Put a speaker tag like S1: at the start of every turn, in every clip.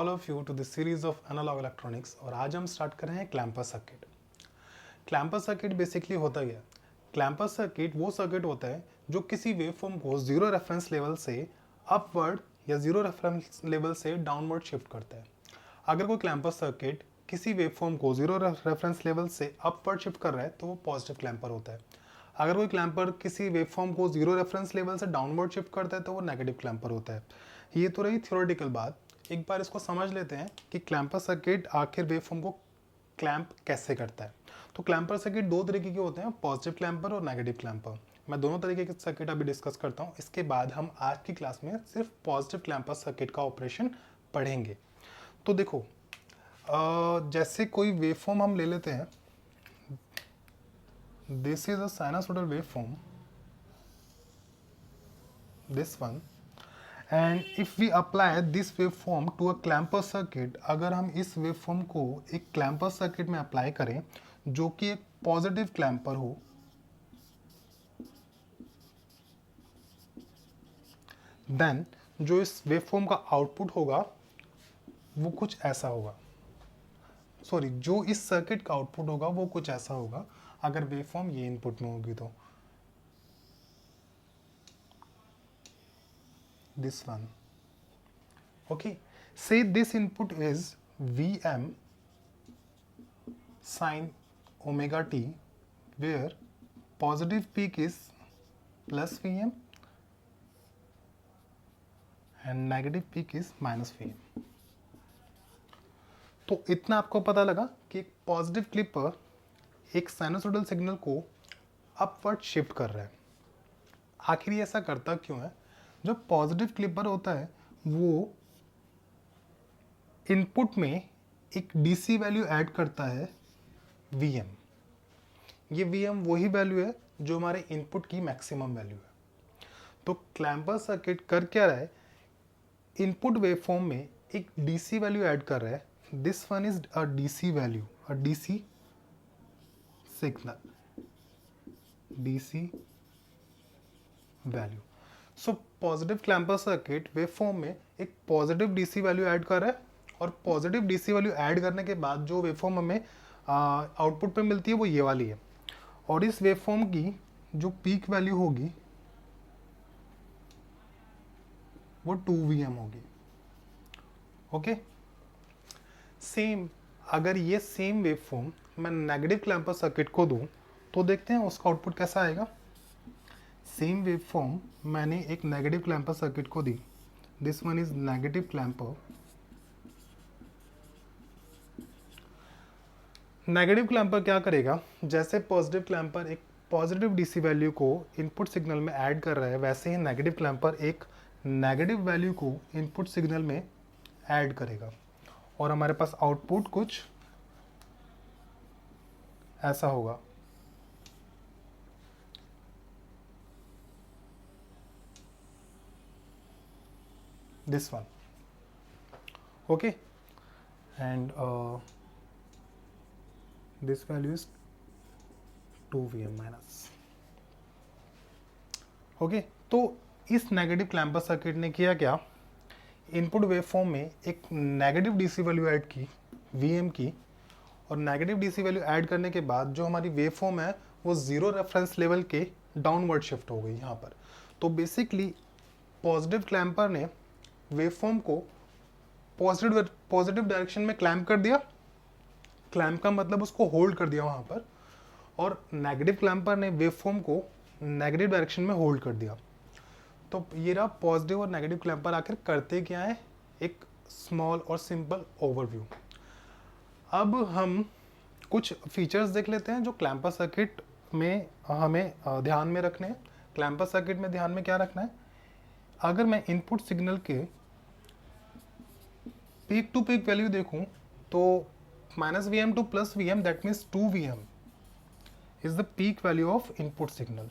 S1: All of you to the series of analog electronics. और आज हम स्टार्ट कर रहे हैं clamper circuit. Clamper circuit basically होता क्या है? क्लैंपर सर्किट वो सर्किट होता है जो किसी वेवफॉर्म को जीरो रेफरेंस लेवल से अपवर्ड या जीरो रेफरेंस लेवल से डाउनवर्ड शिफ्ट करता है। अगर कोई क्लैंपर सर्किट किसी वेवफॉर्म को जीरो रेफरेंस लेवल से अपवर्ड शिफ्ट कर रहा है तो वो पॉजिटिव क्लैंपर होता है। अगर कोई क्लैंपर किसी वेवफॉर्म को जीरो रेफरेंस लेवल से डाउनवर्ड शिफ्ट करता है तो वो नेगेटिव क्लैंपर होता है। ये तो रही थ्योरेटिकल बात। एक बार इसको समझ लेते हैं कि क्लैंपर सर्किट आखिर वेवफॉर्म को क्लैंप कैसे करता है। तो क्लैंपर सर्किट दो तरीके के होते हैं, पॉजिटिव क्लैंपर और नेगेटिव क्लैंपर। मैं दोनों तरीके के सर्किट अभी डिस्कस करता हूँ। इसके बाद हम आज की क्लास में सिर्फ पॉजिटिव क्लैंपर सर्किट का ऑपरेशन पढ़ेंगे। तो देखो, जैसे कोई वेवफॉर्म हम ले लेते हैं। This is a sinusoidal waveform, this one, and if we apply this waveform to a clamper circuit, अगर हम इस वेवफॉर्म को एक क्लैंपर सर्किट में अप्लाई करें जो कि एक पॉजिटिव क्लैंपर हो, देन जो इस वेवफॉर्म का आउटपुट होगा वो कुछ ऐसा होगा। सॉरी, जो इस सर्किट का आउटपुट होगा वो कुछ ऐसा होगा अगर वेवफॉर्म ये इनपुट में होगी तो this one. Okay, say this input is Vm sin omega t, where positive peak is plus Vm and negative peak is minus Vm. तो इतना आपको पता लगा कि एक पॉजिटिव क्लिपर एक साइनसॉइडल सिग्नल को अपवर्ड शिफ्ट कर रहा है। आखिर ये ऐसा करता क्यों है? जो पॉजिटिव क्लिपर होता है वो इनपुट में एक डीसी वैल्यू ऐड करता है Vm। ये Vm वही वैल्यू है जो हमारे इनपुट की मैक्सिमम वैल्यू है। तो क्लैंपर सर्किट कर क्या रहा है? इनपुट वेवफॉर्म में एक डीसी वैल्यू ऐड कर रहा है। This one is a DC value, a DC signal, DC value. So positive clamper circuit waveform में एक पॉजिटिव डीसी वैल्यू ऐड कर रहा है, और पॉजिटिव डीसी वैल्यू ऐड करने के बाद जो वेवफॉर्म हमें आउटपुट पे मिलती है वो ये वाली है। और इस वेवफॉर्म की जो पीक वैल्यू होगी वो 2Vm होगी। ओके, सेम अगर ये सेम वेवफॉर्म मैं नेगेटिव क्लैंपर सर्किट को दूं तो देखते हैं उसका आउटपुट कैसा आएगा। सेम वेवफॉर्म मैंने एक नेगेटिव क्लैंपर सर्किट को दी। This one is negative clamper. Negative clamper क्या करेगा? जैसे पॉजिटिव क्लैंपर एक पॉजिटिव डीसी वैल्यू को इनपुट सिग्नल में ऐड कर रहा है, वैसे ही नेगेटिव क्लैंपर एक नेगेटिव वैल्यू को इनपुट सिग्नल में ऐड करेगा और हमारे पास आउटपुट कुछ ऐसा होगा। This one. Okay, and this value is 2Vm minus. Okay, तो इस नेगेटिव क्लैंपर सर्किट ने किया क्या? इनपुट वेवफॉर्म में एक नेगेटिव डीसी वैल्यू ऐड की Vm की, और नेगेटिव डीसी वैल्यू ऐड करने के बाद जो हमारी वेवफॉर्म है वो जीरो रेफरेंस लेवल के डाउनवर्ड शिफ्ट हो गई यहाँ पर। तो बेसिकली पॉजिटिव क्लैंपर ने वेवफॉर्म को पॉजिटिव डायरेक्शन में क्लैंप कर दिया। क्लैंप का मतलब उसको होल्ड कर दिया वहां पर, और नेगेटिव क्लैंपर ने वेवफॉर्म को नेगेटिव डायरेक्शन में होल्ड कर दिया। तो ये रहा पॉजिटिव और नेगेटिव क्लैंपर आखिर करते क्या है, एक स्मॉल और सिंपल ओवरव्यू। अब हम कुछ फीचर्स देख लेते हैं जो क्लैंपर सर्किट में हमें ध्यान में रखने हैं। क्लैंपर सर्किट में ध्यान में क्या रखना है? अगर मैं इनपुट सिग्नल के पीक टू पीक वैल्यू देखूं तो -Vm to +Vm, that means 2Vm is the peak value of input signal.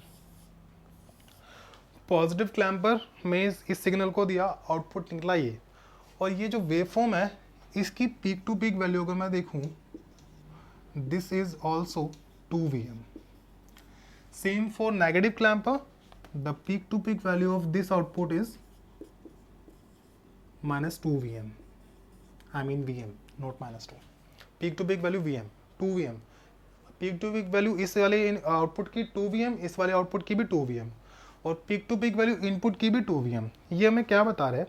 S1: Positive clamper में इस सिग्नल को दिया, आउटपुट निकला ये, और ये जो वेवफॉर्म है इसकी पीक टू पीक वैल्यू अगर मैं देखूं, this is also 2Vm. Same for negative clamper, the peak to peak value of this output is -2Vm. I mean V M, not -2, peak to peak value V M, 2 VM, peak to peak value इस वाले output की 2 VM, इस वाले output की भी 2 VM, और peak to peak value input की भी 2 VM। ये हमें क्या बता रहा है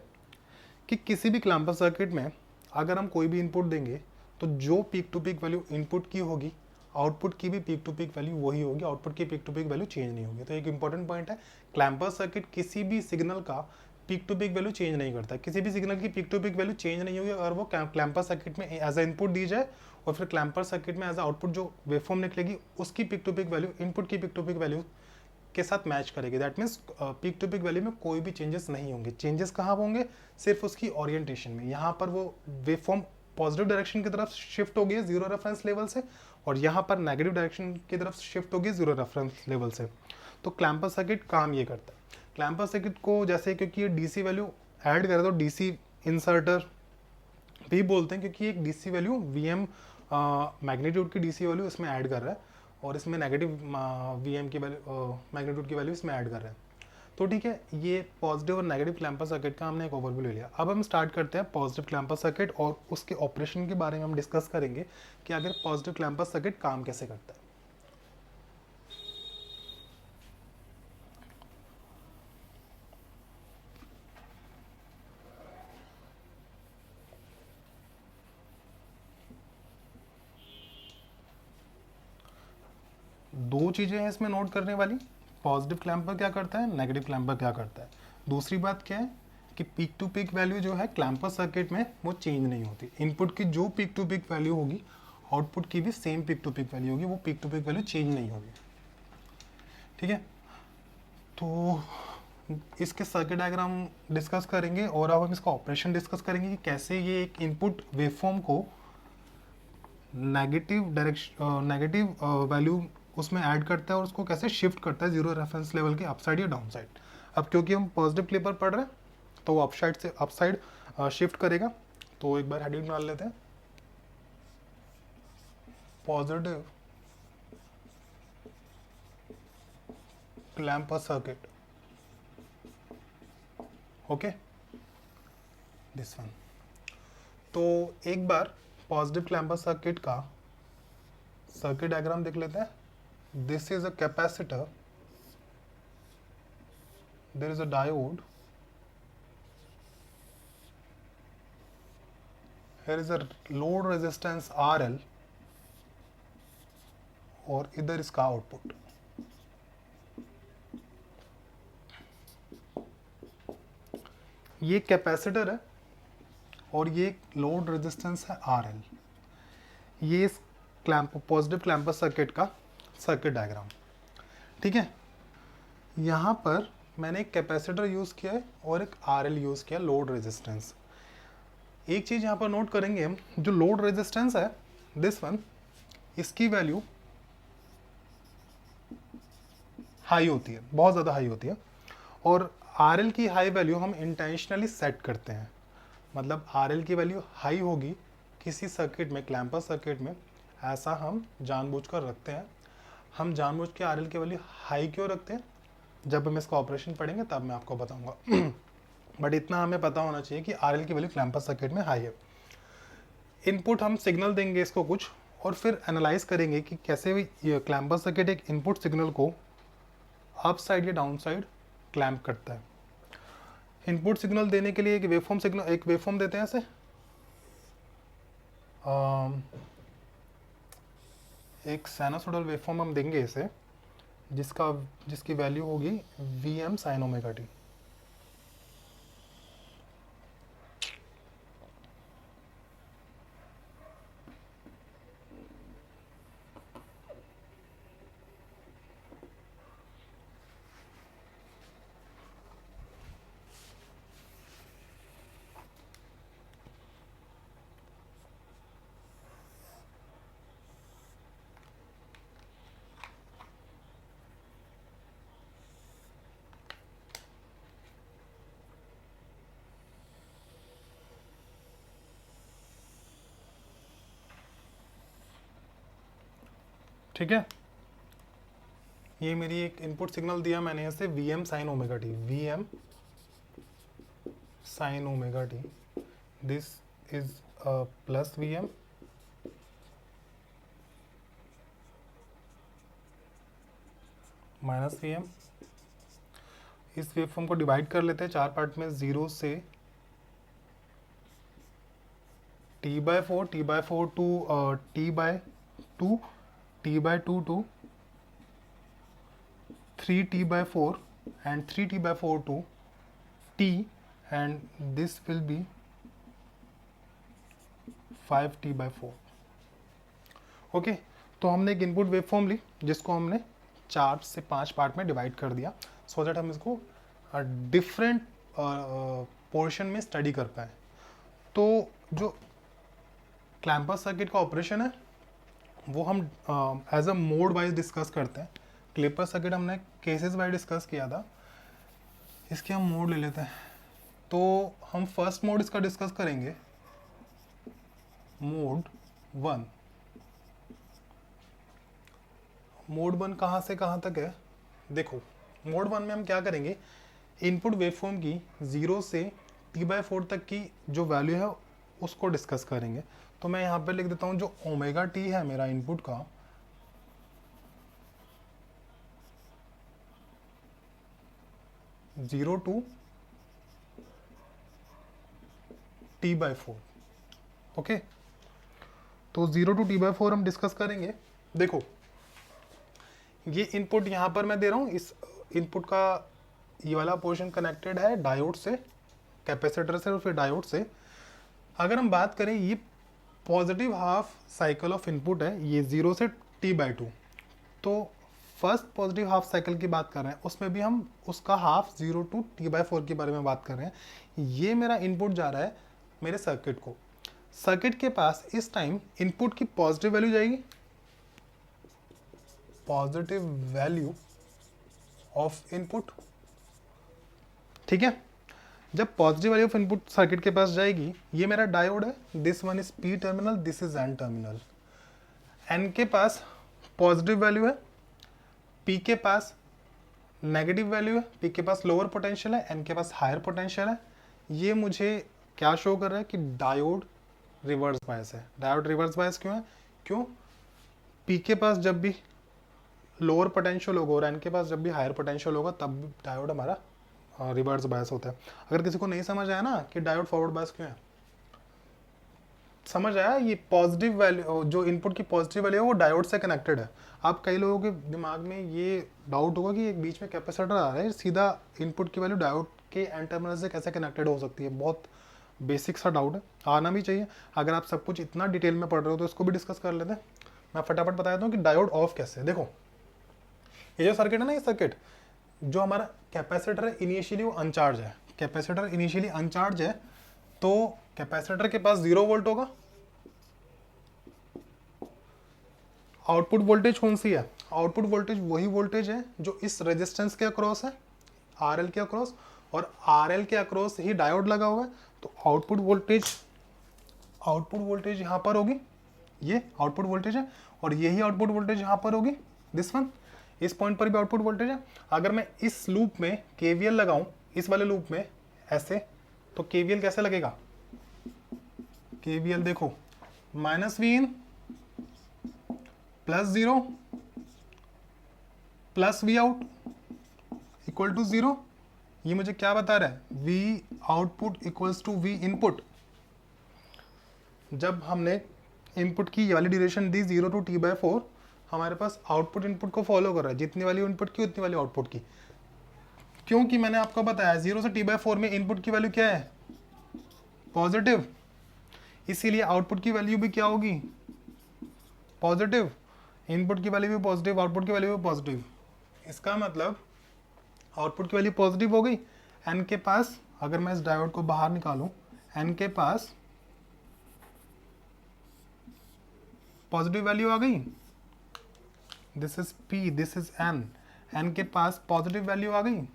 S1: कि किसी भी क्लैम्पर सर्किट में अगर हम कोई भी इनपुट देंगे तो जो peak to peak value input की होगी, आउटपुट की भी पीक टू पीक वैल्यू वही होगी, आउटपुट की peak to peak value change नहीं होगी। तो एक इंपॉर्टेंट पॉइंट है, क्लैम्पर सर्किट किसी भी सिग्नल का peak to peak value change नहीं करता। किसी भी सिग्नल की peak to peak value change नहीं होगी अगर वो क्लैम्पर सर्किट में एज अ इनपुट दी जाए, और फिर क्लैम्पर सर्किट में एज अ आउटपुट जो वेवफॉर्म निकलेगी उसकी peak to peak value input की पीक टू पीक वैल्यू के साथ मैच करेगी। That means peak to peak value में कोई भी चेंजेस नहीं होंगे। चेंजेस कहाँ होंगे? सिर्फ उसकी ओरिएंटेशन में। यहाँ पर वो वेवफॉर्म पॉजिटिव डायरेक्शन की तरफ शिफ्ट हो गई है जीरो रेफरेंस लेवल से, और यहाँ पर नेगेटिव डायरेक्शन की तरफ शिफ्ट हो गई जीरो रेफरेंस लेवल से। तो क्लैम्पर सर्किट काम ये करता है। क्लैम्पर सर्किट को जैसे, क्योंकि ये डीसी वैल्यू ऐड करे तो डीसी इंसर्टर भी बोलते हैं, क्योंकि एक डीसी वैल्यू वीएम मैग्नीट्यूड की डीसी वैल्यू इसमें ऐड कर रहा है, और इसमें नेगेटिव वीएम की वैल्यू मैग्नीट्यूड की वैल्यू इसमें ऐड कर रहा है। तो ठीक है, ये पॉजिटिव और नेगेटिव क्लैम्पर सर्किट का हमने एक ओवरव्यू ले लिया। अब हम स्टार्ट करते हैं पॉजिटिव क्लैम्पर सर्किट, और उसके ऑपरेशन के बारे में हम डिस्कस करेंगे कि अगर पॉजिटिव क्लैम्पर सर्किट काम कैसे करता है। दो चीज़ें हैं इसमें नोट करने वाली, पॉजिटिव क्लैम्पर क्या करता है, नेगेटिव क्लैम्पर क्या करता है। दूसरी बात क्या है कि पीक टू पीक वैल्यू जो है क्लैम्पर सर्किट में वो चेंज नहीं होती। इनपुट की जो पीक टू पीक वैल्यू होगी, आउटपुट की भी same peak to peak value होगी, वो peak to peak value change नहीं होगी। ठीक है, तो इसके सर्किट डायग्राम डिस्कस करेंगे, और अब हम इसका ऑपरेशन डिस्कस करेंगे कि कैसे ये एक इनपुट वेवफॉर्म को नेगेटिव वैल्यू उसमें ऐड करता है और उसको कैसे शिफ्ट करता है जीरो रेफरेंस लेवल के अपसाइड या डाउन साइड। अब क्योंकि हम पॉजिटिव क्लिपर पढ़ रहे हैं तो वो अपसाइड से अपसाइड शिफ्ट करेगा। तो एक बार हेडिंग डाल लेते हैं, positive clamper circuit. Okay, this one. तो एक बार पॉजिटिव क्लैम्पर सर्किट का सर्किट डायग्राम देख लेते हैं। This is a capacitor, there is a diode, here is a load resistance RL, और इधर इसका आउटपुट। ये कैपेसिटर है और ये लोड रेजिस्टेंस है RL। ये इस पॉजिटिव क्लैम्पर सर्किट का सर्किट डायग्राम। ठीक है, यहाँ पर मैंने एक कैपेसिटर यूज़ किया है और एक RL यूज़ किया, लोड रेजिस्टेंस। एक चीज़ यहाँ पर नोट करेंगे हम, जो लोड रेजिस्टेंस है दिस वन, इसकी वैल्यू हाई होती है, बहुत ज़्यादा हाई होती है, और RL की हाई वैल्यू हम इंटेंशनली सेट करते हैं। मतलब RL की वैल्यू हाई होगी किसी सर्किट में, क्लैम्पर सर्किट में, ऐसा हम जानबूझकर रखते हैं। हम जानबूझ के RL की वैल्यू हाई क्यों रखते हैं, जब हम इसका ऑपरेशन पढ़ेंगे तब मैं आपको बताऊंगा। बट इतना हमें पता होना चाहिए कि RL की वैल्यू क्लैम्पर सर्किट में हाई है। इनपुट हम सिग्नल देंगे इसको कुछ, और फिर एनालाइज करेंगे कि कैसे ये क्लैम्पर सर्किट एक इनपुट सिग्नल को अप साइड या डाउन साइड क्लैम्प करता है। इनपुट सिग्नल देने के लिए एक वेवफॉर्म देते हैं ऐसे, एक साइनसॉइडल वेवफॉर्म हम देंगे इसे, जिसकी वैल्यू होगी Vm sin ओमेगा t। ठीक है, ये मेरी एक इनपुट सिग्नल दिया मैंने ऐसे Vm sin omega t, Vm sin omega t, this is plus we m minus v m. इस वेवफॉर्म को डिवाइड कर लेते हैं 4 पार्ट में, 0 से t/4, t/4 to t/2, t/2 to 3t/4 and 3t/4 to t, and this will be 5t/4। Okay, तो हमने एक इनपुट वेवफॉर्म ली जिसको हमने 4 से 5 पार्ट में डिवाइड कर दिया, सो दैट हम इसको डिफरेंट पोर्शन में स्टडी कर पाए। तो जो क्लैम्पर सर्किट का ऑपरेशन है वो हम as a mode wise discuss करते हैं। क्लैम्पर सर्किट हमने केसेस वाइज डिस्कस किया था, इसके हम मोड ले लेते हैं। तो हम फर्स्ट मोड इसका डिस्कस करेंगे, मोड 1। मोड 1 कहाँ से कहाँ तक है? देखो, मोड 1 में हम क्या करेंगे, इनपुट वेवफॉर्म की 0 से t/4 तक की जो वैल्यू है उसको डिस्कस करेंगे। तो मैं यहाँ पे लिख देता हूँ जो ओमेगा टी है मेरा इनपुट का, जीरो टू t/4। ओके, तो 0 टू t/4 हम डिस्कस करेंगे। देखो, ये इनपुट यहाँ पर मैं दे रहा हूँ, इस इनपुट का ये वाला पोर्शन कनेक्टेड है डायोड से, कैपेसिटर से और फिर डायोड से। अगर हम बात करें, ये positive half cycle of input है, ये 0 से t/2। तो फर्स्ट पॉजिटिव हाफ साइकिल की बात कर रहे हैं, उसमें भी हम उसका हाफ 0 टू t/4 के बारे में बात कर रहे हैं। ये मेरा इनपुट जा रहा है मेरे सर्किट को। सर्किट के पास इस टाइम इनपुट की पॉजिटिव वैल्यू जाएगी, पॉजिटिव वैल्यू ऑफ इनपुट, ठीक है। जब positive value of input circuit के पास जाएगी, ये मेरा डायोड है, this one is p terminal, this is n terminal. N के पास पॉजिटिव वैल्यू है, पी के पास नेगेटिव वैल्यू है, पी के पास लोअर पोटेंशियल है, एन के पास हायर पोटेंशियल है। ये मुझे क्या शो कर रहा है कि डायोड रिवर्स बायस है। डायोड रिवर्स बायस क्यों है? क्यों? पी के पास जब भी लोअर पोटेंशियल होगा और एन के पास जब भी हायर पोटेंशियल होगा, तब डायोड हमारा रिवर्स बायस होता है। अगर किसी को नहीं समझ आया ना कि डायोड फॉरवर्ड बायस क्यों है, समझ आया? ये पॉजिटिव वैल्यू, जो इनपुट की पॉजिटिव वैल्यू है वो डायोड से कनेक्टेड है। आप कई लोगों के दिमाग में ये डाउट होगा कि एक बीच में कैपेसिटर आ रहा है, सीधा इनपुट की वैल्यू डायोड के एन टर्मिनल से कैसे कनेक्टेड हो सकती है। बहुत बेसिक सा डाउट है, आना भी चाहिए। अगर आप सब कुछ इतना डिटेल में पढ़ रहे हो तो इसको भी डिस्कस कर लेते हैं। मैं फटाफट बता देता हूँ कि डायोड ऑफ कैसे है। देखो, ये जो सर्किट है ना, ये सर्किट जो हमारा कैपेसिटर है इनिशियली वो अनचार्ज है। कैपेसिटर इनिशियली अनचार्ज है, तो कैपेसिटर के पास 0 वोल्ट होगा। आउटपुट वोल्टेज कौन सी है? आउटपुट वोल्टेज वही वोल्टेज है जो इस रेजिस्टेंस के अक्रॉस है, आरएल के अक्रॉस, और आरएल के अक्रॉस ही डायोड लगा हुआ है। तो आउटपुट वोल्टेज यहाँ पर होगी, ये आउटपुट वोल्टेज है, और यही आउटपुट वोल्टेज यहाँ पर होगी, दिस वन। इस पॉइंट पर भी आउटपुट वोल्टेज है। अगर मैं इस लूप में केवीएल लगाऊं, इस वाले लूप में ऐसे, तो केवीएल कैसे लगेगा? केवीएल देखो, minus v in plus 0 plus v out equal to 0। ये मुझे क्या बता रहा है? We output equals to we input. जब हमने इनपुट की ये वाली ड्यूरेशन दी 0 टू t/4, हमारे पास आउटपुट इनपुट को फॉलो कर रहा है, जितनी वाली इनपुट की उतनी वाली आउटपुट की। क्योंकि मैंने आपको बताया 0 से t/4 में इनपुट की वैल्यू क्या है? पॉजिटिव। इसीलिए आउटपुट की वैल्यू भी क्या होगी? पॉजिटिव। इनपुट की वैल्यू भी पॉजिटिव, आउटपुट की वैल्यू भी पॉजिटिव। इसका मतलब आउटपुट की वैल्यू पॉजिटिव हो गई। एन के पास, अगर मैं इस डायोड को बाहर निकालूं, एन के पास पॉजिटिव वैल्यू आ गई, this is p, this is n. N के पास पॉजिटिव वैल्यू आ गई।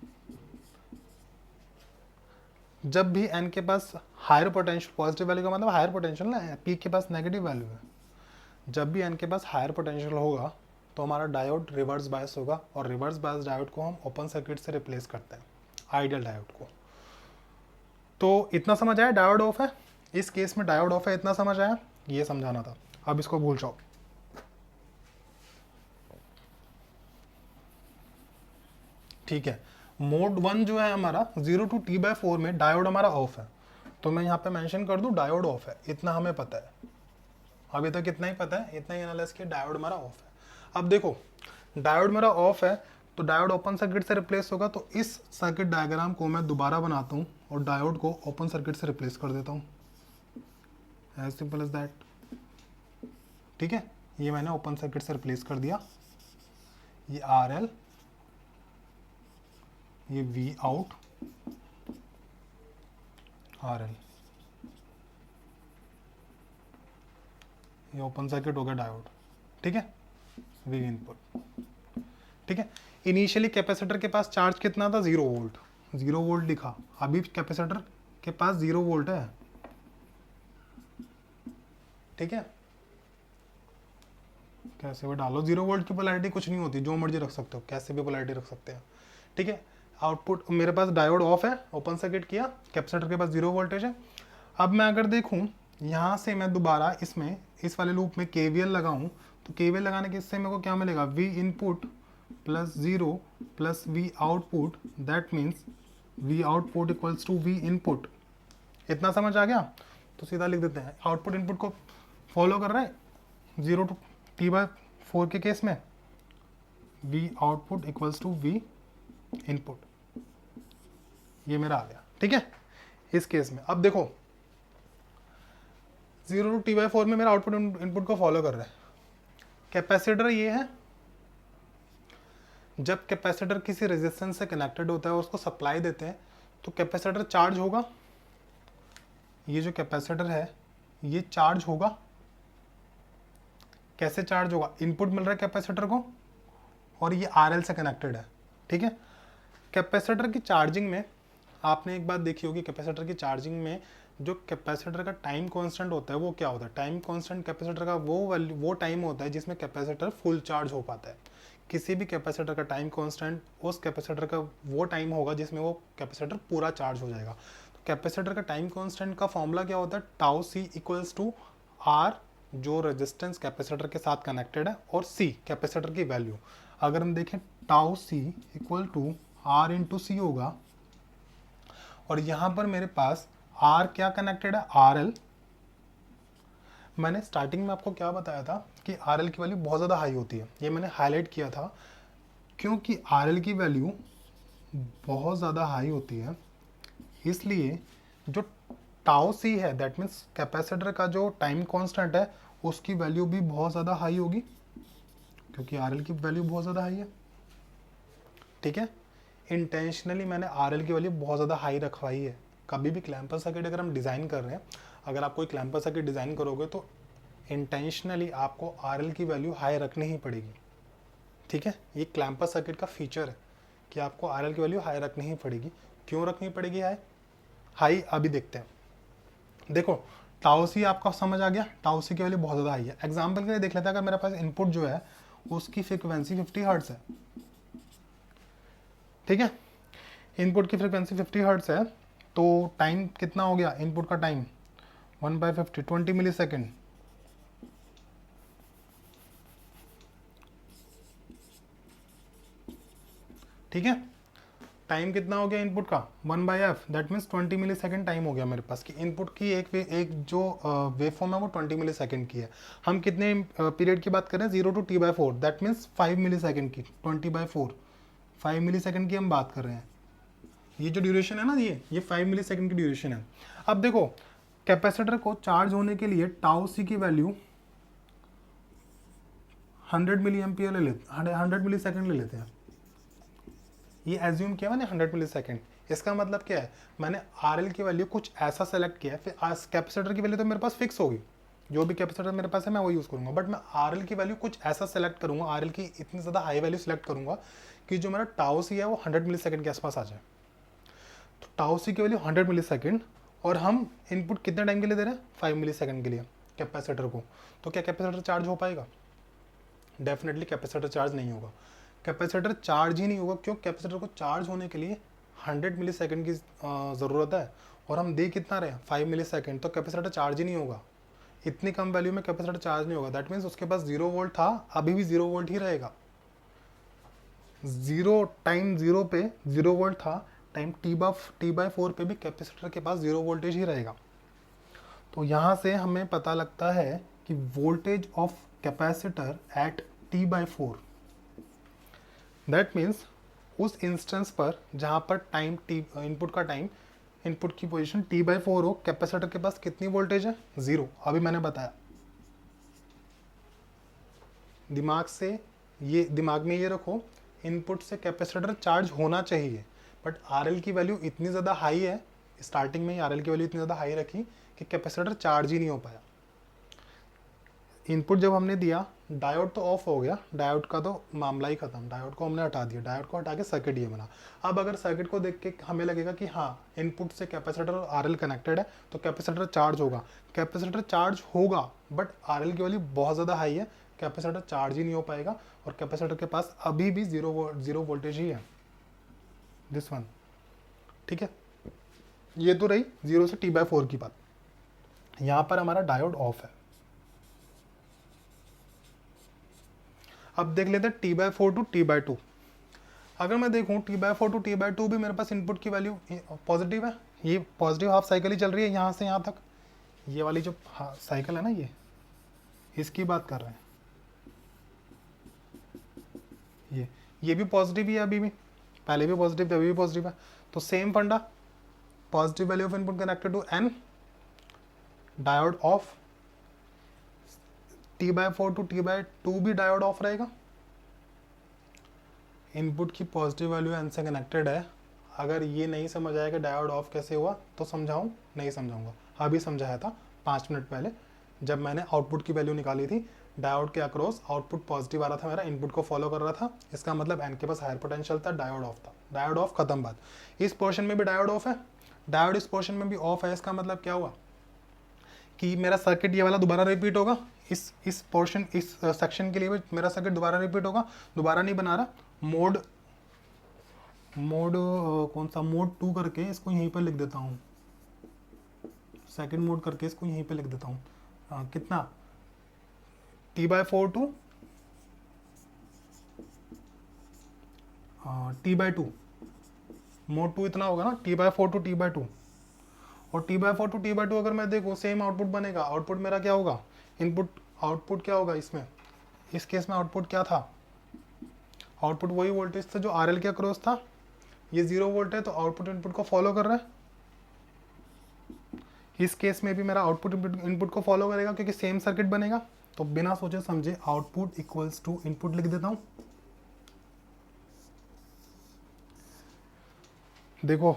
S1: जब भी एन के पास हायर पोटेंशियल, पॉजिटिव वैल्यू का मतलब हायर पोटेंशियल ना, पी के पास नेगेटिव वैल्यू है। जब भी एन के पास हायर पोटेंशियल होगा तो हमारा डायोड रिवर्स बायस होगा, और रिवर्स बायस डायोड को हम ओपन सर्किट से रिप्लेस करते हैं, आइडियल डायोड को। तो इतना समझ आया, डायोड ऑफ है। इस केस में डायोड ऑफ है, इतना समझ आया, ये समझाना था, अब इसको भूल जाओ। ठीक है, मोड 1 जो है हमारा 0 to T/4 में डायोड हमारा ऑफ है, तो मैं यहाँ पे मेंशन कर दूँ डायोड ऑफ है, इतना हमें पता है, अभी तक इतना ही पता है, इतना ही एनालाइज किया, डायोड हमारा ऑफ है। अब देखो डायोड मेरा ऑफ है तो डायोड ओपन सर्किट से रिप्लेस होगा, तो इस सर्किट डायग्राम को मैं दोबारा बनाता हूँ और डायोड को ओपन सर्किट से रिप्लेस कर देता हूँ, एज सिंपल एज दैट। ठीक है, ये मैंने ओपन सर्किट से रिप्लेस कर दिया, ये RL, ये V आउट RL, ये ओपन सर्किट हो गया डायोड। ठीक है, V इनपुट। ठीक है, इनिशियली कैपेसिटर के पास चार्ज कितना था, 0 वोल्ट, 0 वोल्ट लिखा, अभी कैपेसिटर के पास 0 वोल्ट है। ठीक है, कैसे भी डालो, 0 वोल्ट की पोलैरिटी कुछ नहीं होती, जो मर्जी रख सकते हो, कैसे भी पोलैरिटी रख सकते हैं। ठीक है, आउटपुट मेरे पास डायोड ऑफ है, ओपन सर्किट किया, कैपेसिटर के पास 0 वोल्टेज है। अब मैं अगर देखूं यहाँ से मैं दोबारा इसमें इस वाले लूप में KVL लगाऊं, तो KVL लगाने के इससे मेरे को क्या मिलेगा, V input plus 0 plus V output, that means V output equals to V input. इतना समझ आ गया, तो सीधा लिख देते हैं, आउटपुट इनपुट को फॉलो कर रहा है 0 to T/4 के केस में, V output equals to V input, ये मेरा आ गया। ठीक है, इस केस में अब देखो 0 to T/4 में मेरा आउटपुट इनपुट को फॉलो कर रहा है। कैपेसिटर ये है, जब कैपेसिटर किसी रेजिस्टेंस से कनेक्टेड होता है और उसको सप्लाई देते हैं तो कैपेसिटर चार्ज होगा, ये जो कैपेसिटर है ये चार्ज होगा। कैसे चार्ज होगा, इनपुट मिल रहा है कैपेसिटर को और ये RL से कनेक्टेड है। ठीक है, कैपेसिटर की चार्जिंग में आपने एक बात देखी होगी, कैपेसिटर की चार्जिंग में जो कैपेसिटर का टाइम कांस्टेंट होता है वो क्या होता है, टाइम कांस्टेंट कैपेसिटर का वो टाइम होता है जिसमें कैपेसिटर फुल चार्ज हो पाता है। किसी भी कैपेसिटर का टाइम कांस्टेंट उस कैपेसिटर का वो टाइम होगा जिसमें वो कैपेसिटर पूरा चार्ज हो जाएगा। तो कैपेसिटर का टाइम कांस्टेंट का फॉर्मूला क्या होता है, tau C equals to R, जो रेजिस्टेंस कैपेसिटर के साथ कनेक्टेड है, और C कैपेसिटर की वैल्यू। अगर हम देखें tau C equal to R into C होगा, और यहाँ पर मेरे पास R क्या कनेक्टेड है, RL। मैंने स्टार्टिंग में आपको क्या बताया था कि RL की वैल्यू बहुत ज़्यादा हाई होती है, ये मैंने हाईलाइट किया था, क्योंकि RL की वैल्यू बहुत ज़्यादा हाई होती है, इसलिए जो टाउ C है, दैट मीन्स कैपेसिटर का जो टाइम कांस्टेंट है, उसकी वैल्यू भी बहुत ज़्यादा हाई होगी, क्योंकि RL की वैल्यू बहुत ज़्यादा हाई है। ठीक है, इंटेंशनली मैंने RL की वैल्यू बहुत ज़्यादा हाई रखवाई है। कभी भी क्लैम्पर सर्किट अगर हम डिज़ाइन कर रहे हैं, अगर आप कोई क्लैम्पर सर्किट डिज़ाइन करोगे तो इंटेंशनली आपको RL की वैल्यू हाई रखनी ही पड़ेगी। ठीक है, ये क्लैम्पर सर्किट का फीचर है कि आपको RL की वैल्यू हाई रखनी ही पड़ेगी। क्यों रखनी पड़ेगी हाई अभी देखते हैं। देखो टाउ C आपका समझ आ गया, टाउ C की वैल्यू बहुत ज़्यादा हाई है। एग्जाम्पल के लिए देख लेते हैं, अगर मेरे पास इनपुट जो है उसकी फ्रिक्वेंसी 50 हर्ट्ज है। ठीक है, इनपुट की फ्रिक्वेंसी 50 हर्ट्ज है, तो टाइम कितना हो गया, इनपुट का टाइम 1/50 20 मिली सेकेंड। ठीक है, टाइम कितना हो गया इनपुट का 1/f, that means 20 millisecond time हो गया मेरे पास कि इनपुट की एक जो वेव फॉर्म है वो 20 मिली सेकेंड की है। हम कितने पीरियड की बात कर रहे हैं, 0 to T/4, that means 5 millisecond की, 20/4 5 मिली सेकेंड की हम बात कर रहे हैं। ये जो ड्यूरेशन है ना, ये 5 मिली सेकेंड की ड्यूरेशन है। अब देखो कैपेसिटर को चार्ज होने के लिए टाउ C की वैल्यू 100 मिली एम्पियर ले लेते, 100 मिली सेकेंड ले लेते हैं। ये एज्यूम किया मैंने 100 मिली सेकेंड, इसका मतलब क्या है, मैंने RL की वैल्यू कुछ ऐसा सेलेक्ट किया है, फिर कैपेसिटर की वैल्यू तो मेरे पास फिक्स होगी, जो भी कैपेसिटर मेरे पास है मैं वो यूज़ करूँगा, बट मैं RL की वैल्यू कुछ ऐसा सेलेक्ट करूँगा, RL की इतनी ज़्यादा हाई वैल्यू सेलेक्ट करूँगा कि जो मेरा टाउ C है वो 100 मिली सेकेंड के आसपास आ जाए। तो टाउ C की वैल्यू 100 मिली सेकेंड, और हम इनपुट कितने टाइम के लिए दे रहे हैं, 5 मिली सेकेंड के लिए कैपेसिटर को। तो क्या कैपेसिटर चार्ज हो पाएगा, डेफिनेटली कैपेसिटर चार्ज नहीं होगा। कैपेसिटर चार्ज ही नहीं होगा, क्यों, कैपेसिटर को चार्ज होने के लिए 100 मिली सेकेंड की ज़रूरत है, और हम दे कितना रहे 5 मिली सेकेंड, तो कैपेसिटर चार्ज ही नहीं होगा। इतनी कम वैल्यू में कैपेसिटर चार्ज नहीं होगा। दैट मीन्स उसके पास 0 वोल्ट था, अभी भी 0 वोल्ट ही रहेगा। 0 टाइम 0 पे 0 वोल्ट था, टाइम t/4 पे भी कैपेसिटर के पास 0 वोल्टेज ही रहेगा। तो यहाँ से हमें पता लगता है कि voltage of capacitor eight t/4, that means उस इंस्टेंस पर जहाँ पर टाइम t, इनपुट का टाइम, इनपुट की पोजीशन t/4 हो, कैपेसिटर के पास कितनी वोल्टेज है 0। अभी मैंने बताया, दिमाग में ये रखो, इनपुट से कैपेसिटर चार्ज होना चाहिए, बट RL की वैल्यू इतनी ज़्यादा हाई है, स्टार्टिंग में ही RL की वैल्यू इतनी ज़्यादा हाई रखी कि कैपेसिटर चार्ज ही नहीं हो पाया। इनपुट जब हमने दिया, डायोड तो ऑफ हो गया, डायोड का तो मामला ही खत्म, डायोड को हमने हटा दिया, डायोड को हटा के सर्किट ये बना। अब अगर सर्किट को देख के हमें लगेगा कि हाँ इनपुट से कैपेसिटर और RL कनेक्टेड है, तो कैपेसिटर चार्ज होगा। कैपेसिटर चार्ज होगा, बट RL की वैल्यू बहुत ज़्यादा हाई है, कैपेसिटर चार्ज ही नहीं हो पाएगा, और कैपेसिटर के पास अभी भी जीरो वोल्टेज ही है, दिस वन। ठीक है, ये तो रही 0 से t/4 की बात। यहाँ पर हमारा डायोड ऑफ है। अब देख लेते हैं t/4 टू t/2। अगर मैं देखूं t/4 टू t/2 भी मेरे पास इनपुट की वैल्यू पॉजिटिव है, ये पॉजिटिव हाफ साइकिल ही चल रही है यहाँ से यहाँ तक। ये वाली जो साइकिल है ना, ये इसकी बात कर रहे हैं, ये भी पॉजिटिव ही है, अभी भी, पहले भी पॉजिटिव थे, अभी भी पॉजिटिव है। तो same funda, positive value of input connected to n, diode off, t/4 to t/2 भी डायोड ऑफ रहेगा। इनपुट की पॉजिटिव वैल्यू n से कनेक्टेड है। अगर ये नहीं समझ आया कि डायोड ऑफ कैसे हुआ तो समझाऊं, नहीं समझाऊंगा, अभी समझाया था 5 मिनट पहले जब मैंने आउटपुट की वैल्यू निकाली थी। डायोड के अक्रॉस आउटपुट पॉजिटिव आ रहा था मेरा, इनपुट को फॉलो कर रहा था, इसका मतलब n के पास हायर पोटेंशियल था, डायोड ऑफ था। डायोड ऑफ, खत्म बात। इस पोर्शन में भी डायोड ऑफ है, डायोड इस पोर्शन में भी ऑफ है। इसका मतलब क्या हुआ कि मेरा सर्किट ये वाला दोबारा रिपीट होगा, इस पोर्शन, इस सेक्शन के लिए भी मेरा सर्किट दोबारा रिपीट होगा। दोबारा नहीं बना रहा, मोड कौन सा, मोड 2 करके इसको यहीं पर लिख देता हूँ, सेकंड मोड करके इसको यहीं पे लिख देता हूँ। कितना t/4 टू t/2, मोड 2 इतना होगा ना, t/4 टू t/2। और t/4 टू t/2 अगर मैं देखूँ सेम आउटपुट बनेगा। आउटपुट मेरा क्या होगा, इनपुट आउटपुट क्या होगा इसमें, इस केस में आउटपुट क्या था, आउटपुट वही वोल्टेज था जो RL के अक्रॉस था। ये 0 वोल्ट है तो आउटपुट इनपुट को फॉलो कर रहा है। इस केस में भी मेरा आउटपुट इनपुट को फॉलो करेगा क्योंकि सेम सर्किट बनेगा। तो बिना सोचे समझे आउटपुट इक्वल्स टू इनपुट लिख देता हूं। देखो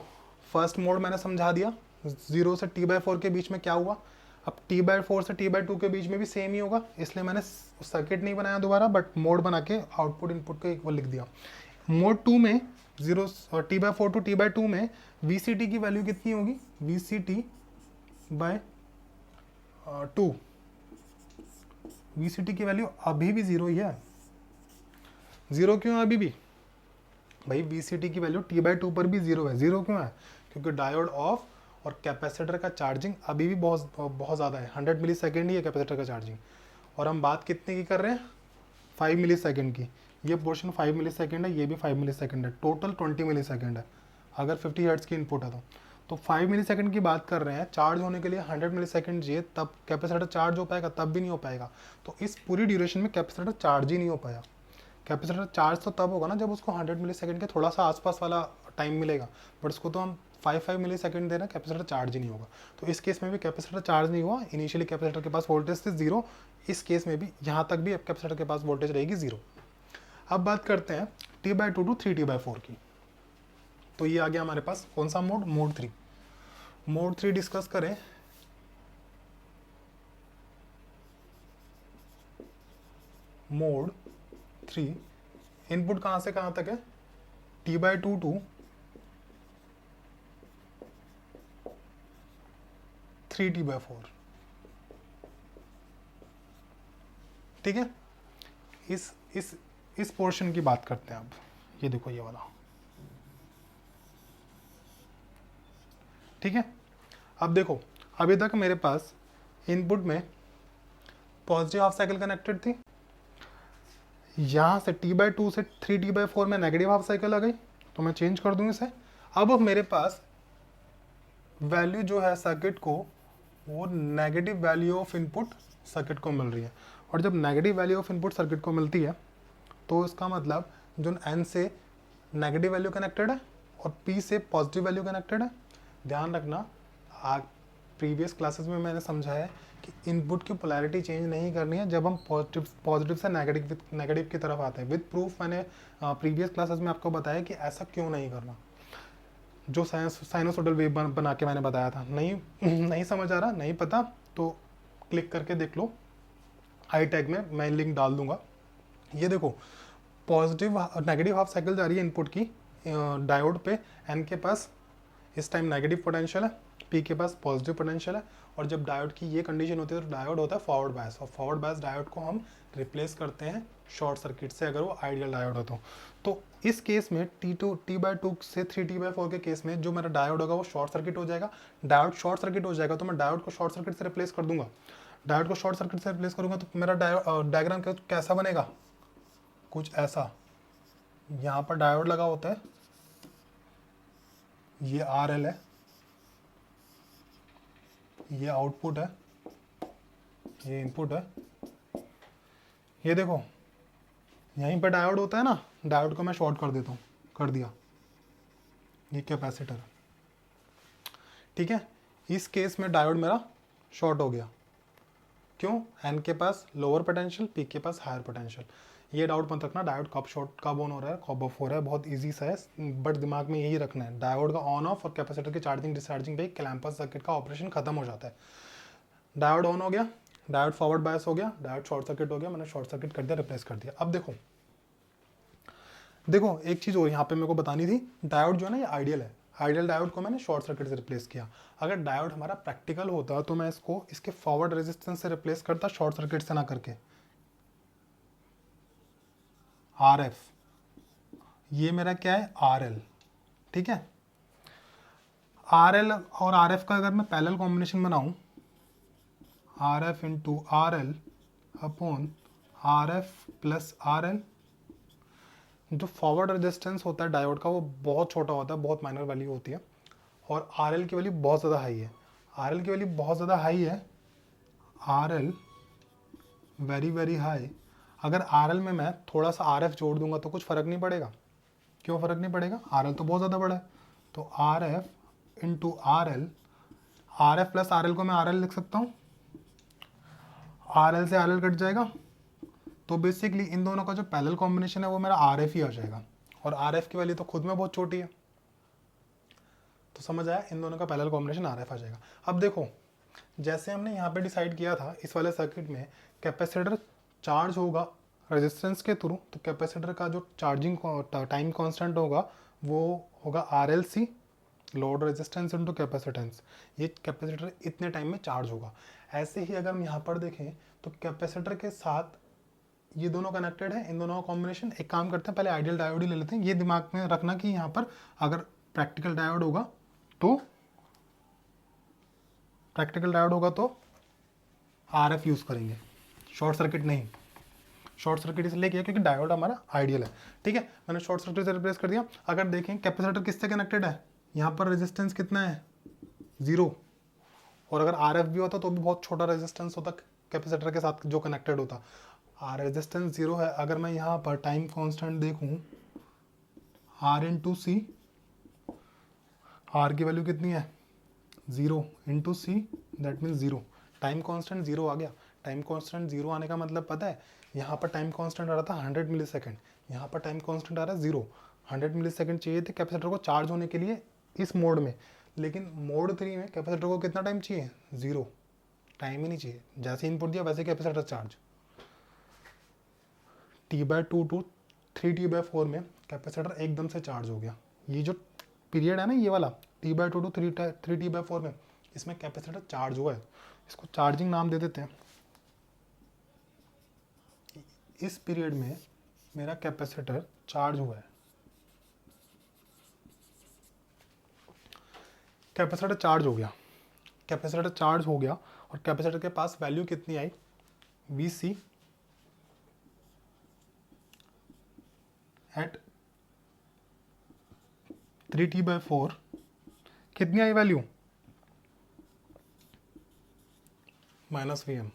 S1: फर्स्ट मोड मैंने समझा दिया, 0 से t/4 के बीच में क्या हुआ। अब t/4 से t/2 के बीच में भी सेम ही होगा, इसलिए मैंने सर्किट नहीं बनाया दोबारा, बट मोड बना के आउटपुट इनपुट को इक्वल लिख दिया। मोड 2 में t/4 टू t/2 में VCT की वैल्यू कितनी होगी, VCT/2। VCT की वैल्यू अभी भी 0 ही है। 0 क्यों है अभी भी भाई, VCT की वैल्यू t/2 पर भी 0 है। 0 क्यों है, क्योंकि डायोड ऑफ और कैपेसिटर का चार्जिंग अभी भी बहुत ज़्यादा है, 100 मिली सेकेंड ही है कैपेसिटर का चार्जिंग। और हम बात कितने की कर रहे हैं, 5 मिली सेकेंड की। ये पोर्शन 5 मिली सेकेंड है, ये भी 5 मिली सेकेंड है, टोटल 20 मिली सेकेंड है अगर 50 हर्ट्ज की इनपुट है तो 5 मिली सेकेंड की बात कर रहे हैं। चार्ज होने के लिए 100 मिली सेकेंड चाहिए, तब कैपेसिटर चार्ज हो पाएगा, तब भी नहीं हो पाएगा। तो इस पूरी ड्यूरेशन में कैपेसिटर चार्ज ही नहीं हो पाया। कैपेसिटर चार्ज तो तब होगा ना जब उसको 100 मिली सेकेंड के थोड़ा सा आसपास वाला टाइम मिलेगा, बट उसको तो हम 5 मिली सेकेंड दे रहे हैं, कैपेसिटर चार्ज ही नहीं होगा। तो इस केस में भी कैपेसिटर चार्ज नहीं हुआ। इनिशियली कैपेसिटर के पास वोल्टेज थी 0, इस केस में भी यहाँ तक भी कैपेसिटर के पास वोल्टेज रहेगी 0। अब बात करते हैं t/2 टू 3t/4 की। तो ये आ गया हमारे पास कौन सा मोड, मोड 3। मोड 3 डिस्कस करें। मोड 3 इनपुट कहां से कहां तक है, t/2 टू 3t/4। ठीक है, इस पोर्शन की बात करते हैं अब। ये देखो ये वाला, ठीक है। अब देखो, अभी तक मेरे पास इनपुट में पॉजिटिव हाफ साइकिल कनेक्टेड थी, यहाँ से T/2 से 3T/4 में नेगेटिव हाफ साइकिल आ गई, तो मैं चेंज कर दूँ इसे। अब मेरे पास वैल्यू जो है सर्किट को, वो negative value of input circuit को मिल रही है। और जब negative value of input circuit को मिलती है तो इसका मतलब जो N से नेगेटिव वैल्यू कनेक्टेड है और P से पॉजिटिव वैल्यू कनेक्टेड है। ध्यान रखना, प्रीवियस क्लासेस में मैंने समझाया कि इनपुट की पोलैरिटी चेंज नहीं करनी है जब हम पॉजिटिव से नेगेटिव की तरफ आते हैं। विद प्रूफ मैंने प्रीवियस क्लासेस में आपको बताया कि ऐसा क्यों नहीं करना, जो साइनोसोडल वेव बना के मैंने बताया था। नहीं समझ आ रहा, नहीं पता, तो क्लिक करके देख लो, आई टैग में मैं लिंक डाल दूंगा। ये देखो, पॉजिटिव नेगेटिव हाफ साइकिल जा रही है इनपुट की डायोड पे। एन के पास इस टाइम नेगेटिव पोटेंशियल है, पी के पास पॉजिटिव पोटेंशियल है। और जब डायोड की ये कंडीशन होती है तो डायोड होता है फॉरवर्ड बायस, और फॉरवर्ड बायस डायोड को हम रिप्लेस करते हैं शॉर्ट सर्किट से, अगर वो आइडियल डायोड हो तो इस केस में T/2 से 3T/4 के केस में जो मेरा डायोड होगा वो शॉर्ट सर्किट हो जाएगा। डायोड शॉर्ट सर्किट हो जाएगा तो मैं डायोड को शॉर्ट सर्किट से रिप्लेस कर दूंगा। डायोड को शॉर्ट सर्किट से रिप्लेस करूंगा तो मेरा डायग्राम कैसा बनेगा, कुछ ऐसा। यहाँ पर डायोड लगा होता है, ये RL है, ये आउटपुट है, ये इनपुट है। ये देखो, यहीं पर डायोड होता है ना, डायोड को मैं शॉर्ट कर देता हूँ, कर दिया, ये कैपेसिटर है, ठीक है। इस केस में डायोड मेरा शॉर्ट हो गया, क्यों? एन के पास लोअर पोटेंशियल, पी के पास हायर पोटेंशियल। ये डाउट मत रखना डायोड कब शॉर्ट कब ऑन हो रहा है कब ऑफ हो रहा है, बहुत इजी सा है, बट दिमाग में यही रखना है, डायोड का ऑन ऑफ और कैपेसिटर की चार्जिंग डिस्चार्जिंग पे क्लैंपर्स सर्किट का ऑपरेशन खत्म हो जाता है। डायोड ऑन हो गया, डायोड फॉरवर्ड बायस हो गया, डायोड शॉर्ट सर्किट हो गया, मैंने शॉर्ट सर्किट कर दिया, रिप्लेस कर दिया। अब देखो एक चीज़ और यहाँ पे मेरे को बतानी थी, डायोड जो है ना ये आइडियल है, आइडियल डायोड को मैंने शॉर्ट सर्किट से रिप्लेस किया। अगर डायोड हमारा प्रैक्टिकल होता तो मैं इसको इसके फॉरवर्ड रेजिस्टेंस से रिप्लेस करता, शॉर्ट सर्किट से ना करके। RF, ये मेरा क्या है RL, ठीक है। RL और RF का अगर मैं पैरेलल कॉम्बिनेशन बनाऊं, RF into RL upon RF plus RL, जो फॉरवर्ड रेजिस्टेंस होता है डायोड का वो बहुत छोटा होता है, बहुत माइनर वैल्यू होती है, और RL की वैल्यू बहुत ज़्यादा हाई है। RL की वैल्यू बहुत ज़्यादा हाई है, RL वेरी वेरी हाई। अगर RL में मैं थोड़ा सा RF जोड़ दूंगा तो कुछ फ़र्क नहीं पड़ेगा। क्यों फ़र्क नहीं पड़ेगा? RL तो बहुत ज़्यादा बड़ा है, तो RF into RL, RF plus RL को मैं RL लिख सकता हूँ, RL से RL कट जाएगा, तो बेसिकली इन दोनों का जो पैरेलल कॉम्बिनेशन है वो मेरा RF ही आ जाएगा, और RF की वैल्यू तो खुद में बहुत छोटी है, तो समझ आया, इन दोनों का पैरेलल कॉम्बिनेशन RF आ जाएगा। अब देखो, जैसे हमने यहाँ पे डिसाइड किया था इस वाले सर्किट में कैपेसिटर चार्ज होगा रेजिस्टेंस के थ्रू, तो कैपेसिटर का जो चार्जिंग टाइम कांस्टेंट होगा वो होगा RLC, load resistance into capacitance. ये कैपेसिटर इतने टाइम में चार्ज होगा। ऐसे ही अगर हम यहाँ पर देखें तो कैपेसिटर के साथ ये दोनों कनेक्टेड है, इन दोनों का कॉम्बिनेशन। एक काम करते हैं, पहले आइडियल डायोड ही ले लेते हैं। ये दिमाग में रखना कि यहाँ पर अगर प्रैक्टिकल डायोड होगा तो RF यूज़ करेंगे, शॉर्ट सर्किट नहीं। शॉर्ट सर्किट इसलिए किया क्योंकि डायोड हमारा आइडियल है, ठीक है। मैंने शॉर्ट सर्किट से रिप्लेस कर दिया। अगर देखें कैपेसिटर किससे कनेक्टेड है, यहाँ पर रेजिस्टेंस कितना है 0, और अगर RF भी होता तो भी बहुत छोटा रेजिस्टेंस होता कैपेसिटर के साथ जो कनेक्टेड होता। रेजिस्टेंस 0 है। अगर मैं यहाँ पर टाइम कांस्टेंट देखूँ R इंटू सी, R की वैल्यू कितनी है 0 into C, that means 0। Time constant 0 आ गया। टाइम कांस्टेंट 0 आने का मतलब पता है, यहाँ पर टाइम कांस्टेंट आ रहा था 100 मिली सेकेंड, यहाँ पर टाइम कांस्टेंट आ रहा है 0। 100 मिली सेकेंड चाहिए थे कैपेसिटर को चार्ज होने के लिए इस मोड में, लेकिन मोड 3 में कैपेसिटर को कितना टाइम चाहिए 0, टाइम ही नहीं चाहिए। जैसे इनपुट दिया वैसे capacitor charge. T/2 to 3T/4 में कैपेसिटर एकदम से चार्ज हो गया। ये जो पीरियड है ना ये वाला T/2 टू 3T/4 में, इसमें कैपेसिटर चार्ज हुआ है। इसको चार्जिंग नाम दे देते हैं। इस पीरियड में मेरा कैपेसिटर चार्ज हुआ है, कैपेसिटर चार्ज हो गया। कैपेसिटर चार्ज हो गया और कैपेसिटर के पास वैल्यू कितनी आई, वी सी एट 3T/4 कितनी आई वैल्यू, -Vm।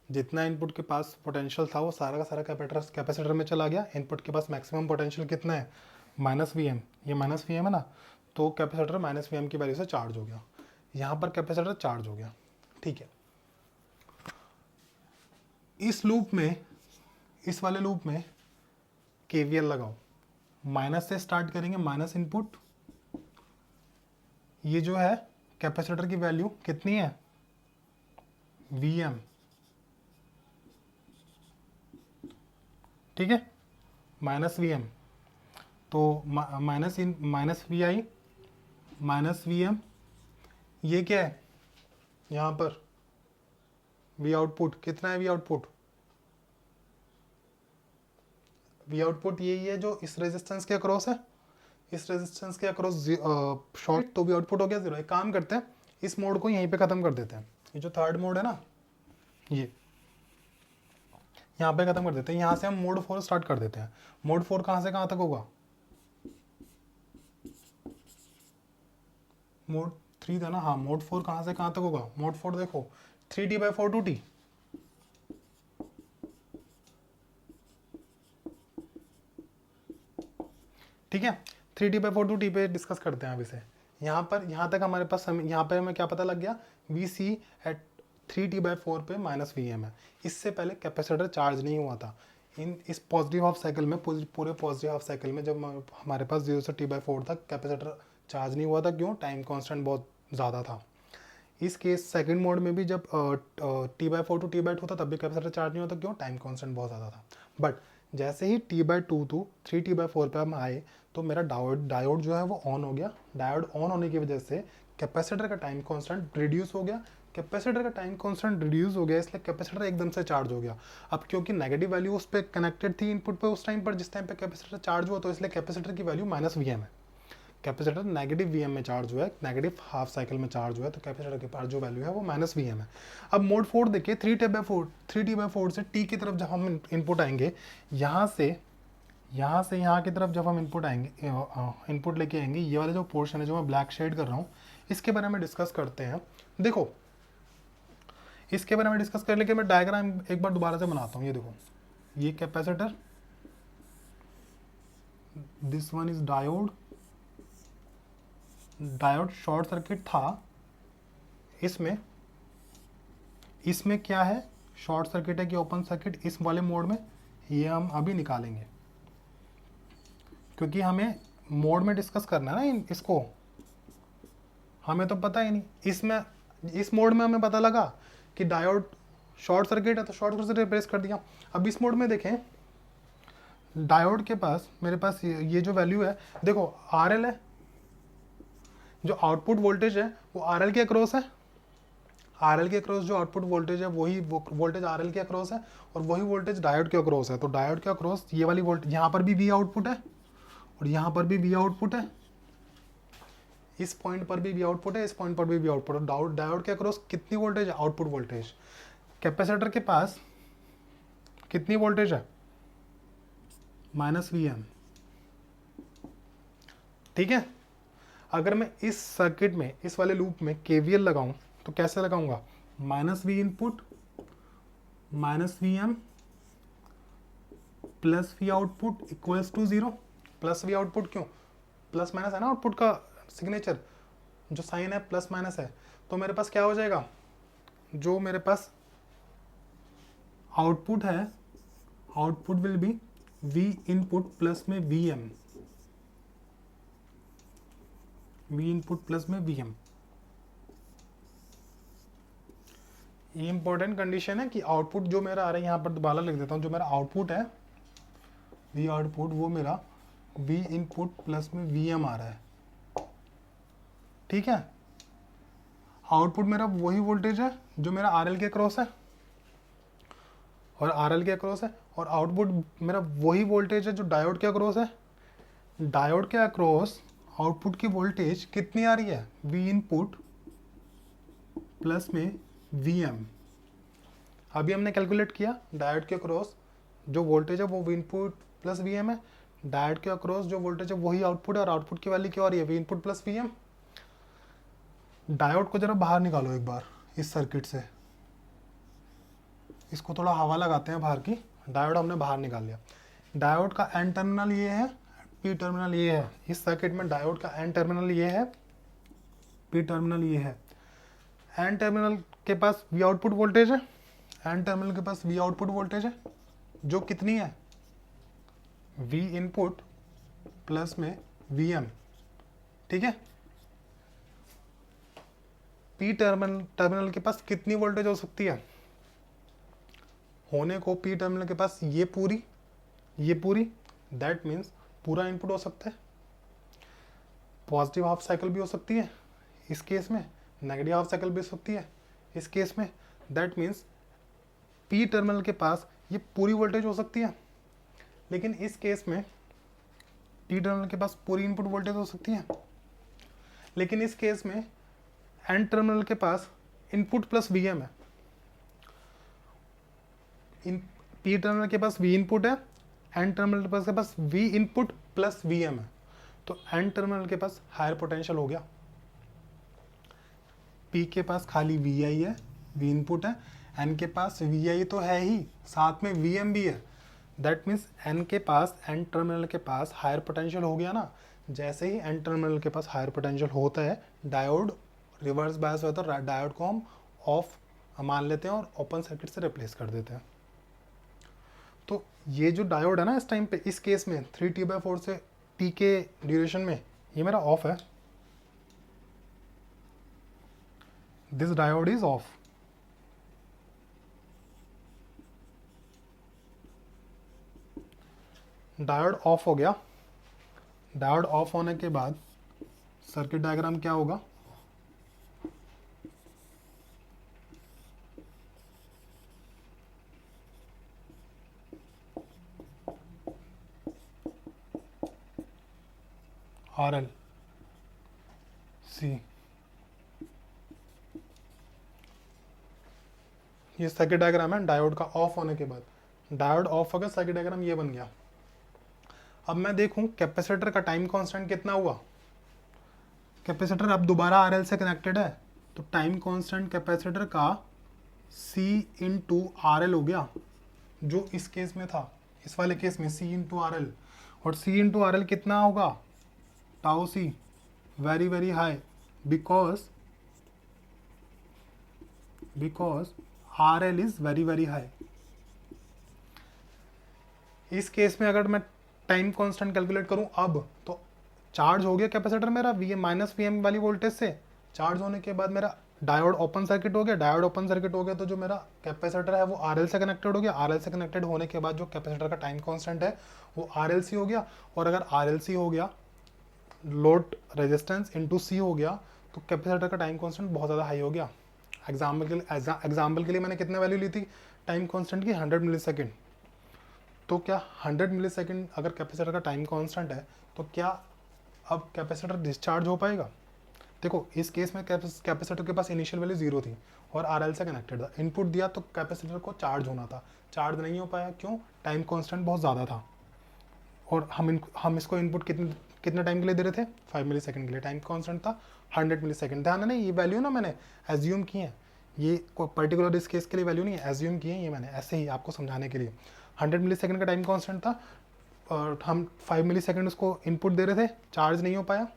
S1: जितना इनपुट के पास पोटेंशियल था वो सारा का सारा कैपेसिटर में चला गया। इनपुट के पास मैक्सिमम पोटेंशियल कितना है, -Vm। ये -Vm है ना, तो कैपेसिटर -Vm की वैल्यू से चार्ज हो गया। यहाँ पर कैपेसिटर चार्ज हो गया, ठीक है। इस लूप में, इस वाले लूप में KVL लगाओ, माइनस से स्टार्ट करेंगे, माइनस इनपुट, ये जो है कैपेसिटर की वैल्यू कितनी है, Vm, ठीक है, -Vm, तो माइनस वी आई -Vm, ये क्या है यहाँ पर, वी आउटपुट कितना है, वी आउटपुट यही है जो इस रेजिस्टेंस के अक्रॉस है, इस रेजिस्टेंस के अक्रॉस शॉर्ट, तो वी आउटपुट हो गया 0। एक काम करते हैं, इस मोड को यहीं पे ख़त्म कर देते हैं। ये जो थर्ड मोड है ना, ये यहाँ पे ख़त्म कर देते हैं। यहाँ से हम मोड 4 स्टार्ट कर देते हैं। मोड 4 कहाँ से कहाँ तक होगा, मोड 3 था ना, हाँ, मोड 4 कहाँ से कहाँ तक होगा, मोड 4 देखो 3T/4 2T, ठीक है। 3T/4 2T पे डिस्कस करते हैं अब इसे। यहाँ पर, यहाँ तक हमारे पास, यहाँ पे हमें क्या पता लग गया, VC एट 3T/4 पे -Vm है। इससे पहले कैपेसिटर चार्ज नहीं हुआ था। इस पॉजिटिव हाफ साइकिल में, पूरे पॉजिटिव हाफ साइकिल में जब हमारे पास 0 से T/4 तक कैपेसिटर चार्ज नहीं हुआ था। क्यों, टाइम कांस्टेंट बहुत ज़्यादा था। इस केस सेकंड मोड में भी जब T/4 टू T/2 होता तब भी कैपेसिटर चार्ज नहीं होता। क्यों, टाइम कांस्टेंट बहुत ज़्यादा था। बट जैसे ही T/2 टू 3T/4 पे हम आए तो मेरा डायोड जो है वो ऑन हो गया। डायोड ऑन होने की वजह से कैपेसिटर का टाइम कांस्टेंट रिड्यूस हो गया। कैपेसिटर का टाइम कांस्टेंट रिड्यूस हो गया, इसलिए कैपेसिटर एकदम से चार्ज हो गया। अब क्योंकि नेगेटिव वैल्यू उस पर कनेक्टेड थी इनपुट पे उस टाइम पर, जिस टाइम पे कैपेसिटर चार्ज हुआ, तो इसलिए कैपेसिटर की वैल्यू -Vm है। कैपेसिटर नेगेटिव Vm में चार्ज हुआ है, नेगेटिव हाफ साइकिल में चार्ज हुआ है, तो कैपेसिटर के पास जो वैल्यू है वो -Vm है। अब मोड 4 देखिए, 3T/4 से T की तरफ जब हम इनपुट आएंगे, यहाँ से यहाँ की तरफ जब हम इनपुट आएंगे, इनपुट लेके आएंगे, ये वाला जो पोर्शन है जो मैं ब्लैक शेड कर रहा हूँ, इसके बारे में डिस्कस करते हैं। देखो, इसके बारे में डिस्कस करने के मैं डायग्राम एक बार दोबारा से बनाता हूँ। ये देखो, ये capacitor, this one is diode, diode short circuit था। इसमें क्या है, शॉर्ट सर्किट है कि ओपन सर्किट, इस वाले मोड में ये हम अभी निकालेंगे, क्योंकि हमें मोड में डिस्कस करना है ना इसको, हमें तो पता ही नहीं। इस मोड में हमें पता लगा कि डायोड शॉर्ट सर्किट है तो शॉर्ट सर्किट रिप्लेस कर दिया। अब इस मोड में देखें, डायोड के पास, मेरे पास ये जो वैल्यू है, देखो RL है, जो आउटपुट वोल्टेज है वो RL के अक्रॉस है। RL के अक्रॉस जो आउटपुट वोल्टेज है वही वोल्टेज RL के अक्रॉस है, और वही वोल्टेज डायोड के अक्रॉस है। तो डायोड के अक्रॉस ये वाली वोल्टेज, यहाँ पर भी V आउटपुट है और यहाँ पर भी V आउटपुट है, इस पॉइंट पर भी V आउटपुट है, इस पॉइंट पर भी V आउटपुट है। डायोड के अक्रॉस कितनी वोल्टेज है, आउटपुट वोल्टेज। कैपेसिटर के पास कितनी वोल्टेज है, -Vm, ठीक है। अगर मैं इस सर्किट में, इस वाले लूप में KVL लगाऊं तो कैसे लगाऊंगा, -V input -Vm plus V output equals to 0। Plus V output क्यों, प्लस माइनस है ना आउटपुट का सिग्नेचर, जो साइन है प्लस माइनस है, तो मेरे पास क्या हो जाएगा, जो मेरे पास आउटपुट है, output will be V input plus में Vm, V इनपुट प्लस में Vm। ये इंपॉर्टेंट कंडीशन है कि आउटपुट जो मेरा आ रहा है, यहाँ पर दोबारा लिख देता हूँ, जो मेरा आउटपुट है V आउटपुट, वो मेरा V इनपुट प्लस में Vm आ रहा है, ठीक है। आउटपुट मेरा वही वोल्टेज है जो मेरा RL के क्रॉस है, और RL के अक्रॉस है, और आउटपुट मेरा वही वोल्टेज है जो डायोड के अक्रॉस है। डायोड के अक्रॉस आउटपुट की वोल्टेज कितनी आ रही है, V इनपुट प्लस में Vm। अभी हमने कैलकुलेट किया डायोड के अक्रॉस जो वोल्टेज है वो V इनपुट प्लस Vm है, डायोड के अक्रॉस जो वोल्टेज है वही आउटपुट है और आउटपुट की वैल्यू क्या हो रही है V input plus Vm। Diode को जरा बाहर निकालो एक बार इस सर्किट से, इसको थोड़ा हवा लगाते हैं बाहर की। डायोड हमने बाहर निकाल लिया। डायोड का एन टर्मिनल ये है, पी टर्मिनल ये है। इस सर्किट में डायोड का एन टर्मिनल ये है, पी टर्मिनल ये है। एन टर्मिनल के पास वी आउटपुट वोल्टेज है, एन टर्मिनल के पास वी आउटपुट वोल्टेज है जो कितनी है वी इनपुट प्लस में Vm, ठीक है। पी टर्मिनल के पास कितनी वोल्टेज हो सकती है, होने को पी टर्मिनल के पास ये पूरी दैट मीन्स पूरा इनपुट हो सकता है। पॉजिटिव हाफ साइकिल भी हो सकती है इस केस में, नेगेटिव हाफ साइकिल भी हो सकती है इस केस में। दैट मीन्स पी टर्मिनल के पास ये पूरी वोल्टेज हो सकती है, लेकिन इस केस में पी टर्मिनल के पास पूरी इनपुट वोल्टेज हो सकती है, लेकिन इस केस में एन टर्मिनल के पास इनपुट प्लस Vm है। पी टर्मिनल के पास V इनपुट है, एन टर्मिनल के पास V इनपुट प्लस Vm है, तो एन टर्मिनल के पास हायर पोटेंशियल हो गया। P के पास खाली Vi है, V इनपुट है, N के पास Vi तो है ही, साथ में Vm भी है। दैट मीन्स N के पास, एन टर्मिनल के पास हायर पोटेंशियल हो गया ना। जैसे ही एन टर्मिनल के पास हायर पोटेंशियल होता है, डायोड रिवर्स बायस होता है, तो डायोड को हम ऑफ मान लेते हैं और ओपन सर्किट से रिप्लेस कर देते हैं। तो ये जो डायोड है ना इस टाइम पे, इस केस में 3T/4 से T के ड्यूरेशन में ये मेरा ऑफ है। This diode is of. Diode off हो गया। डायोड ऑफ होने के बाद सर्किट डायग्राम क्या होगा, RL C, ये सर्किट डायग्राम है डायोड का ऑफ होने के बाद। डायोड ऑफ हो गया, सर्किट डायग्राम ये बन गया। अब मैं देखूं कैपेसिटर का टाइम कांस्टेंट कितना हुआ। कैपेसिटर अब दोबारा RL से कनेक्टेड है, तो टाइम कांस्टेंट कैपेसिटर का C इंटू RL हो गया, जो इस केस में था, इस वाले केस में C इंटू RL। और C इंटू RL कितना होगा, tau C, very very high, because RL is very very high. इस केस में अगर मैं टाइम कांस्टेंट कैलकुलेट करूं अब, तो चार्ज हो गया कैपेसिटर मेरा -Vm वाली वोल्टेज से। चार्ज होने के बाद मेरा डायोड ओपन सर्किट हो गया। डायोड ओपन सर्किट हो गया तो जो मेरा कैपेसिटर है वो RL से कनेक्टेड हो गया। RL से कनेक्टेड होने के बाद जो कैपेसिटर का टाइम कांस्टेंट है वो RLC हो गया। और अगर RLC हो गया, लोड रेजिस्टेंस इंटू C हो गया, तो कैपेसिटर का टाइम कांस्टेंट बहुत ज़्यादा हाई हो गया। एग्जाम्पल के लिए मैंने कितने वैल्यू ली थी टाइम कांस्टेंट की, 100 मिलीसेकंड। तो क्या 100 मिलीसेकंड अगर कैपेसिटर का टाइम कांस्टेंट है, तो क्या अब कैपेसिटर डिस्चार्ज हो पाएगा? देखो इस केस में कैपेसिटर के पास इनिशियल वैल्यू 0 थी और RL से कनेक्टेड था। इनपुट दिया तो कैपेसिटर को चार्ज होना था, चार्ज नहीं हो पाया। क्यों? टाइम कांस्टेंट बहुत ज़्यादा था। और हम इसको इनपुट कितने टाइम के लिए दे रहे थे? 5 मिलीसेकंड के लिए। टाइम कांस्टेंट था 100 मिलीसेकंड। ध्यान है ना, ये वैल्यू ना मैंने एज्यूम की है, ये कोई पर्टिकुलर इस केस के लिए वैल्यू नहीं है, एज्यूम की है ये मैंने ऐसे ही आपको समझाने के लिए। 100 मिलीसेकंड का टाइम कांस्टेंट था और हम 5 मिलीसेकंड उसको इनपुट दे रहे थे, चार्ज नहीं हो पाया।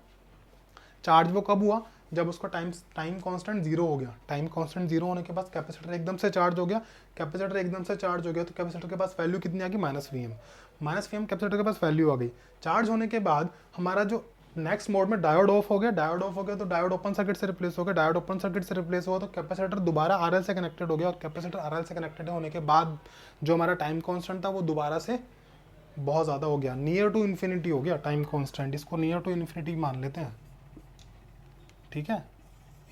S1: चार्ज वो कब हुआ? जब उसका टाइम कांस्टेंट 0 हो गया। टाइम कांस्टेंट 0 होने के बाद कैपेसिटर एकदम से चार्ज हो गया। कैपेसिटर एकदम से चार्ज हो गया तो कैपेसिटर के पास वैल्यू कितनी आ गई? -Vm कैपेसिटर के पास वैल्यू आ गई। चार्ज होने के बाद हमारा जो नेक्स्ट मोड में डायोड ऑफ हो गया। डायोड ऑफ हो गया तो डायोड ओपन सर्किट से रिप्लेस हो गया। डायोड ओपन सर्किट से रिप्लेस हुआ तो कैपेसिटर दोबारा RL से कनेक्टेड हो गया। और कैपेसिटर RL से कनेक्टेड होने के बाद जो हमारा टाइम कांस्टेंट था वो दोबारा से बहुत ज़्यादा हो गया, नियर टू इन्फिनिटी हो गया टाइम कांस्टेंट। इसको नियर टू इन्फिनिटी मान लेते हैं, ठीक है।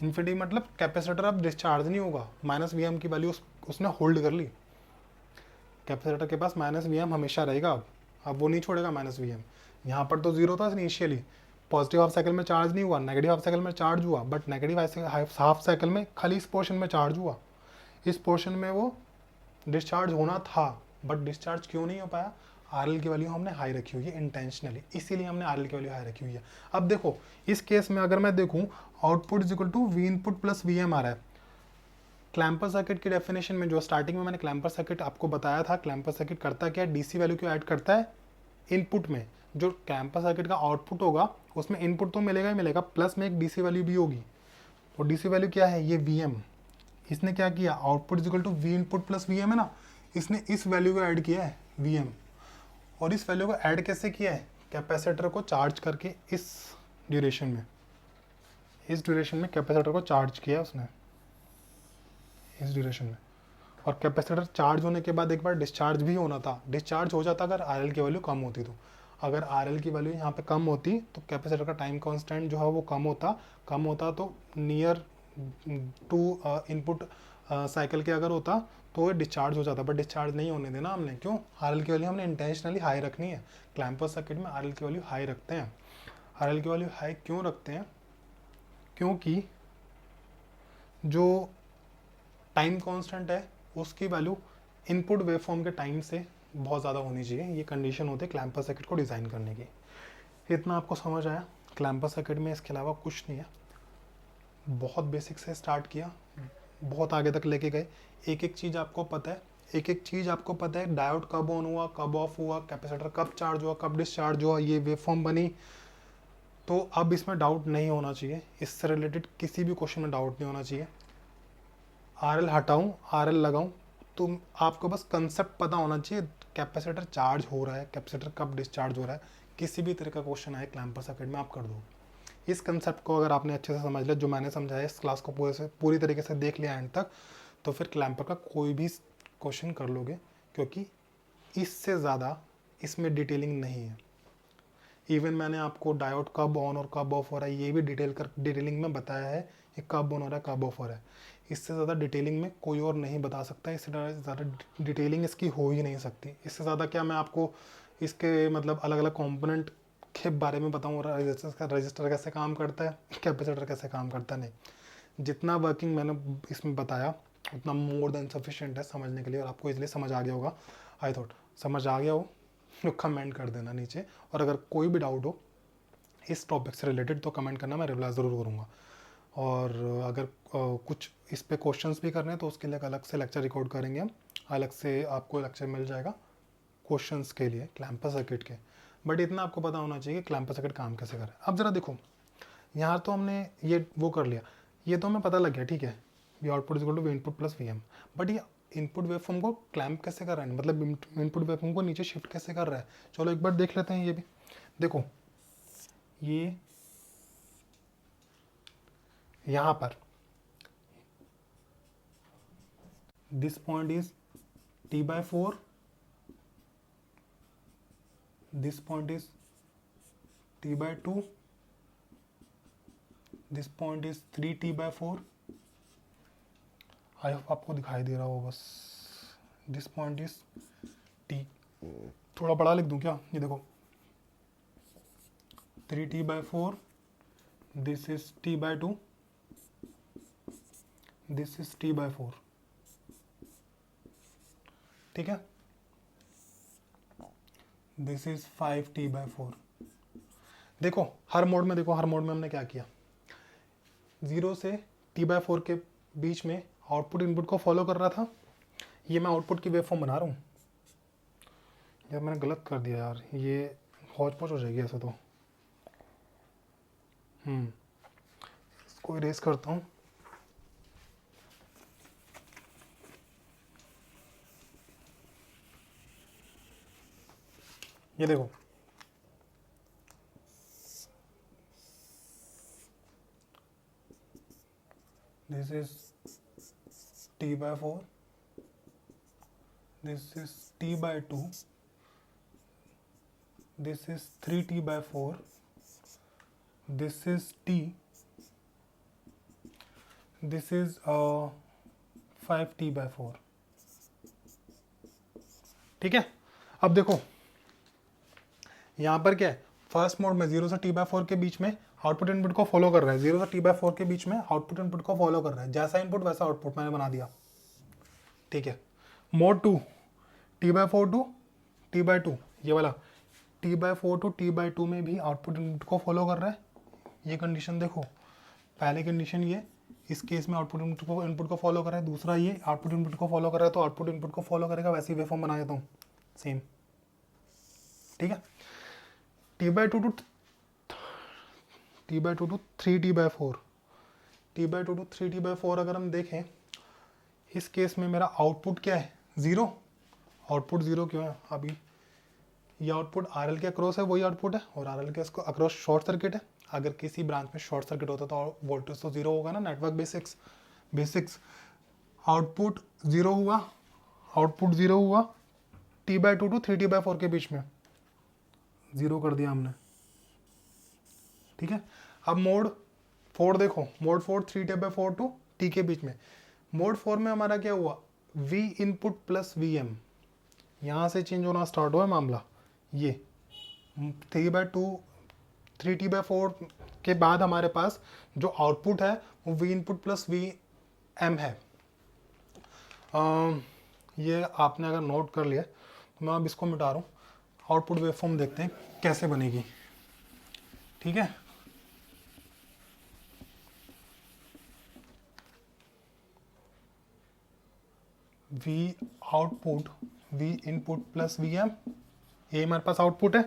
S1: इन्फिनिटी मतलब कैपेसिटर अब डिस्चार्ज नहीं होगा। -Vm की वैल्यू उसने होल्ड कर ली। कैपेसिटर के पास -Vm हमेशा रहेगा। अब वो नहीं छोड़ेगा -Vm। यहाँ पर तो 0 था इनिशियली, पॉजिटिव हाफ साइकिल में चार्ज नहीं हुआ, नेगेटिव हाफ साइकिल में चार्ज हुआ, बट नेगेटिव हाफ साइकिल में खाली इस पोर्शन में चार्ज हुआ, इस पोर्शन में वो डिस्चार्ज होना था, बट डिस्चार्ज क्यों नहीं हो पाया? आरएल की वैल्यू हमने हाई रखी हुई है इंटेंशनली, इसीलिए हमने आरएल की वैल्यू हाई रखी हुई है। अब देखो इस केस में अगर मैं देखूं, output is equal to we input plus we M आ रहा है। क्लैम्पर सर्किट की डेफिनेशन में जो स्टार्टिंग में मैंने क्लैम्पर सर्किट आपको बताया था, क्लैम्पर सर्किट करता क्या है, डीसी वैल्यू क्यों ऐड करता है इनपुट में। जो क्लैम्पर सर्किट का आउटपुट होगा उसमें इनपुट तो मिलेगा ही मिलेगा, प्लस में एक डीसी वैल्यू भी होगी। और डीसी वैल्यू क्या है, ये वी एम। इसने क्या किया, output is equal to we input plus we M है ना, इसने इस वैल्यू को ऐड किया है वी एम। और इस वैल्यू को ऐड कैसे किया है, कैपेसिटर को चार्ज करके इस ड्यूरेशन में कैपेसिटर को चार्ज किया उसने इस ड्यूरेशन में। और कैपेसिटर चार्ज होने के बाद एक बार डिस्चार्ज भी होना था, डिस्चार्ज हो जाता अगर आरएल की वैल्यू कम होती तो। अगर आरएल की वैल्यू यहाँ पे कम होती तो कैपेसिटर का टाइम कांस्टेंट जो है वो कम होता तो नियर टू इनपुट साइकिल के अगर होता तो डिस्चार्ज हो जाता, बट डिस्चार्ज नहीं होने देना हमने। क्यों? आरएल की वैल्यू हमने इंटेंशनली हाई रखनी है। क्लैम्पर सर्किट में आरएल की वैल्यू हाई रखते हैं। आरएल की वैल्यू हाई क्यों रखते हैं? क्योंकि जो टाइम कांस्टेंट है उसकी वैल्यू इनपुट वेवफॉर्म के टाइम से बहुत ज़्यादा होनी चाहिए। ये कंडीशन होती है क्लैम्पर सर्किट को डिज़ाइन करने की। इतना आपको समझ आया? क्लैम्पर सर्किट में इसके अलावा कुछ नहीं है। बहुत बेसिक से स्टार्ट किया, बहुत आगे तक लेके गए। एक एक चीज़ आपको पता है, डायोड कब ऑन हुआ, कब ऑफ हुआ, कैपेसिटर कब चार्ज हुआ, कब डिस्चार्ज हुआ, ये वेवफॉर्म बनी। तो अब इसमें डाउट नहीं होना चाहिए, इससे रिलेटेड किसी भी क्वेश्चन में डाउट नहीं होना चाहिए। आरएल हटाऊं, आरएल लगाऊं, तो आपको बस कंसेप्ट पता होना चाहिए, कैपेसिटर चार्ज हो रहा है, कैपेसिटर कब डिस्चार्ज हो रहा है। किसी भी तरह का क्वेश्चन आए क्लैम्पर सर्किट में आप कर दो। इस कंसेप्ट को अगर आपने अच्छे से समझ लिया, जो मैंने समझाया, इस क्लास को पूरी तरीके से देख लिया एंड तक, तो फिर क्लैम्पर का कोई भी क्वेश्चन कर लोगे, क्योंकि इससे ज़्यादा इसमें डिटेलिंग नहीं है। इवन मैंने आपको डायोड कब ऑन और कब ऑफ हो रहा है ये भी डिटेलिंग में बताया है, ये कब ऑन हो रहा है कब ऑफ हो रहा है। इससे ज़्यादा डिटेलिंग में कोई और नहीं बता सकता, इससे ज़्यादा डिटेलिंग इसकी हो ही नहीं सकती। इससे ज़्यादा क्या मैं आपको इसके मतलब अलग अलग कंपोनेंट के बारे में बताऊँ, रजिस्टर कैसे काम करता है, कैपेसिटर कैसे काम करता है, नहीं। जितना वर्किंग मैंने इसमें बताया उतना मोर देन सफिशिएंट है समझने के लिए, और आपको इसलिए समझ आ गया होगा। आई थॉट समझ आ गया हो तो कमेंट कर देना नीचे, और अगर कोई भी डाउट हो इस टॉपिक से रिलेटेड तो कमेंट करना, मैं रिप्लाई ज़रूर करूँगा। और अगर कुछ इस पे क्वेश्चंस भी करने हैं तो उसके लिए अलग से लेक्चर रिकॉर्ड करेंगे हम, अलग से आपको लेक्चर मिल जाएगा क्वेश्चंस के लिए क्लैम्पर सर्किट के। बट इतना आपको पता होना चाहिए कि क्लैम्पर सर्किट काम कैसे करे। अब ज़रा देखो, यहाँ तो हमने ये वो कर लिया, ये तो हमें पता लग गया, ठीक है, we output is equal to we input plus we M. But ये इनपुट वेवफॉर्म को क्लैम्प कैसे कर रहा है, मतलब इनपुट वेवफॉर्म को नीचे शिफ्ट कैसे कर रहा है, चलो एक बार देख लेते हैं। ये भी देखो, ये यहाँ पर this point is T/4, this point is T/2, this point is 3T/4। I hope आपको दिखाई दे रहा हो बस। दिस पॉइंट इज T, थोड़ा बड़ा लिख दूं क्या, ये देखो 3T/4, this is T/2, this is T/4, ठीक है, दिस इज 5T/4। देखो हर मोड में, देखो हर मोड में हमने क्या किया, 0 से T/4 के बीच में आउटपुट इनपुट को फॉलो कर रहा था। ये मैं आउटपुट की वेवफॉर्म बना रहा हूँ, यार मैंने गलत कर दिया यार, ये हौच पौच हो जाएगी ऐसे तो। इसको इरेज करता हूँ। ये देखो, this is T/4, this is T/2, this is 3T/4, this is T, this is 5T/4, ठीक है। अब देखो यहाँ पर क्या है, फर्स्ट मोड में 0 से t/4 के बीच में आउटपुट इनपुट को फॉलो कर रहा है, 0 से t/4 के बीच में आउटपुट इनपुट को फॉलो कर रहा है, जैसा इनपुट वैसा आउटपुट मैंने बना दिया, ठीक है। मोड 2 t/4 टू t/2, ये वाला t/4 टू t/2 में भी आउटपुट इनपुट को फॉलो कर रहा है। ये कंडीशन देखो, पहले कंडीशन ये, इस केस में आउटपुट इनपुट को फॉलो कर रहा है, दूसरा ये आउटपुट इनपुट को फॉलो कर रहा है, तो आउटपुट इनपुट को फॉलो करेगा, वैसे ही वेवफॉर्म बना देता हूँ सेम, ठीक है। t/2 to 3t/4, t/2 to 3t/4 अगर हम देखें, इस केस में मेरा आउटपुट क्या है, 0। आउटपुट 0 क्यों है, अभी ये आउटपुट RL के अक्रॉस है, वही आउटपुट है, और RL के अक्रॉस शॉर्ट सर्किट है। अगर किसी ब्रांच में शॉर्ट सर्किट होता तो वोल्टेज तो 0 होगा ना, नेटवर्क बेसिक्स। आउटपुट 0 हुआ, t/2 टू 3t/4 के बीच में 0 कर दिया हमने, ठीक है। अब मोड 4 देखो, मोड 4 3t/4 टू t के बीच में। मोड 4 में हमारा क्या हुआ, V इनपुट प्लस VM, यहाँ से चेंज होना स्टार्ट हुआ मामला। ये 3t/4 के बाद हमारे पास जो आउटपुट है वो V इनपुट प्लस VM है। ये आपने अगर नोट कर लिया तो मैं अब इसको मिटा रहा हूँ। आउटपुट वेवफॉर्म देखते हैं कैसे बनेगी, ठीक है। V output, V input plus VM, ये हमारे पास आउटपुट है।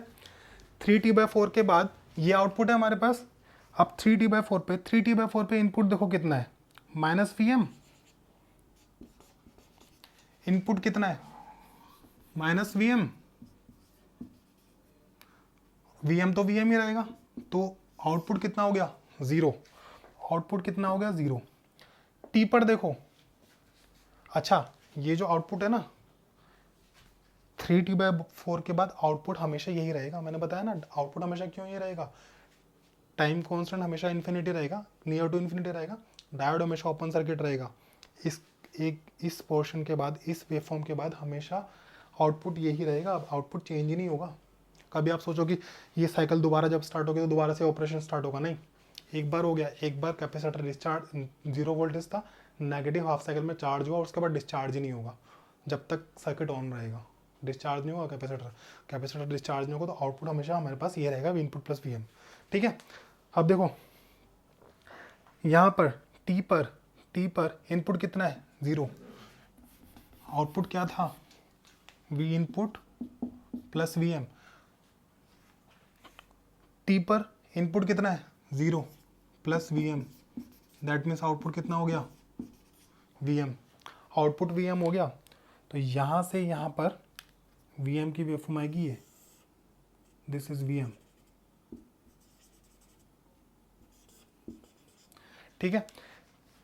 S1: 3t/4 के बाद ये आउटपुट है हमारे पास। अब 3t/4 पे इनपुट देखो कितना है, -VM। इनपुट कितना है, -VM। VM तो VM ही रहेगा, तो आउटपुट कितना हो गया, 0। आउटपुट कितना हो गया, 0। T पर देखो, अच्छा ये जो आउटपुट है ना, 3t/4 के बाद आउटपुट हमेशा यही रहेगा। मैंने बताया ना, आउटपुट हमेशा क्यों ये रहेगा, टाइम कांस्टेंट हमेशा इन्फिनिटी रहेगा, नियर टू इन्फिनिटी रहेगा, डायोड हमेशा ओपन सर्किट रहेगा। इस पोर्शन के बाद, इस वेवफॉर्म के बाद हमेशा आउटपुट यही रहेगा, अब आउटपुट चेंज ही नहीं होगा। कभी आप सोचो कि ये साइकिल दोबारा जब स्टार्ट होगी तो दोबारा से ऑपरेशन स्टार्ट होगा, नहीं। एक बार हो गया, एक बार कैपेसिटर डिस्चार्ज 0 वोल्टेज था, नेगेटिव हाफ साइकिल में चार्ज हुआ, उसके बाद डिस्चार्ज ही नहीं होगा जब तक सर्किट ऑन रहेगा। डिस्चार्ज नहीं होगा कैपेसिटर डिस्चार्ज नहीं होगा, तो आउटपुट हमेशा हमारे पास ये रहेगा, V इनपुट प्लस VM, ठीक है। अब देखो यहाँ पर टी पर इनपुट कितना है, 0। आउटपुट क्या था, V input plus VM। T पर इनपुट कितना है, 0 plus VM, that means output कितना हो गया, VM। आउटपुट VM हो गया, तो यहाँ से यहाँ पर VM की वेवफॉर्म आएगी ये, दिस इज VM, ठीक है।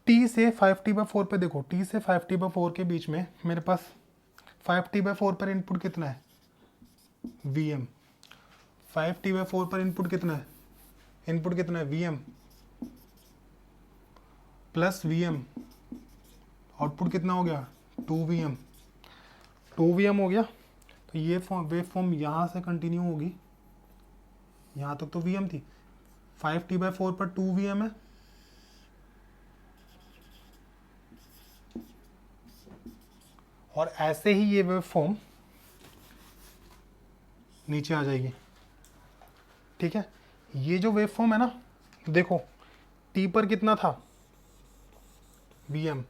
S1: T से 5t/4 पे देखो, T से 5t/4 के बीच में मेरे पास 5t/4 पर इनपुट कितना है, VM। 5t/4 पर इनपुट कितना है, VM प्लस VM। आउटपुट कितना हो गया, 2VM हो गया। तो ये वेवफॉर्म यहाँ से कंटिन्यू होगी, यहाँ तक तो VM थी, 5t/4 पर 2VM है, और ऐसे ही ये वेवफॉर्म नीचे आ जाएगी, ठीक है। ये जो वेवफॉर्म है ना, देखो T पर कितना था, VM,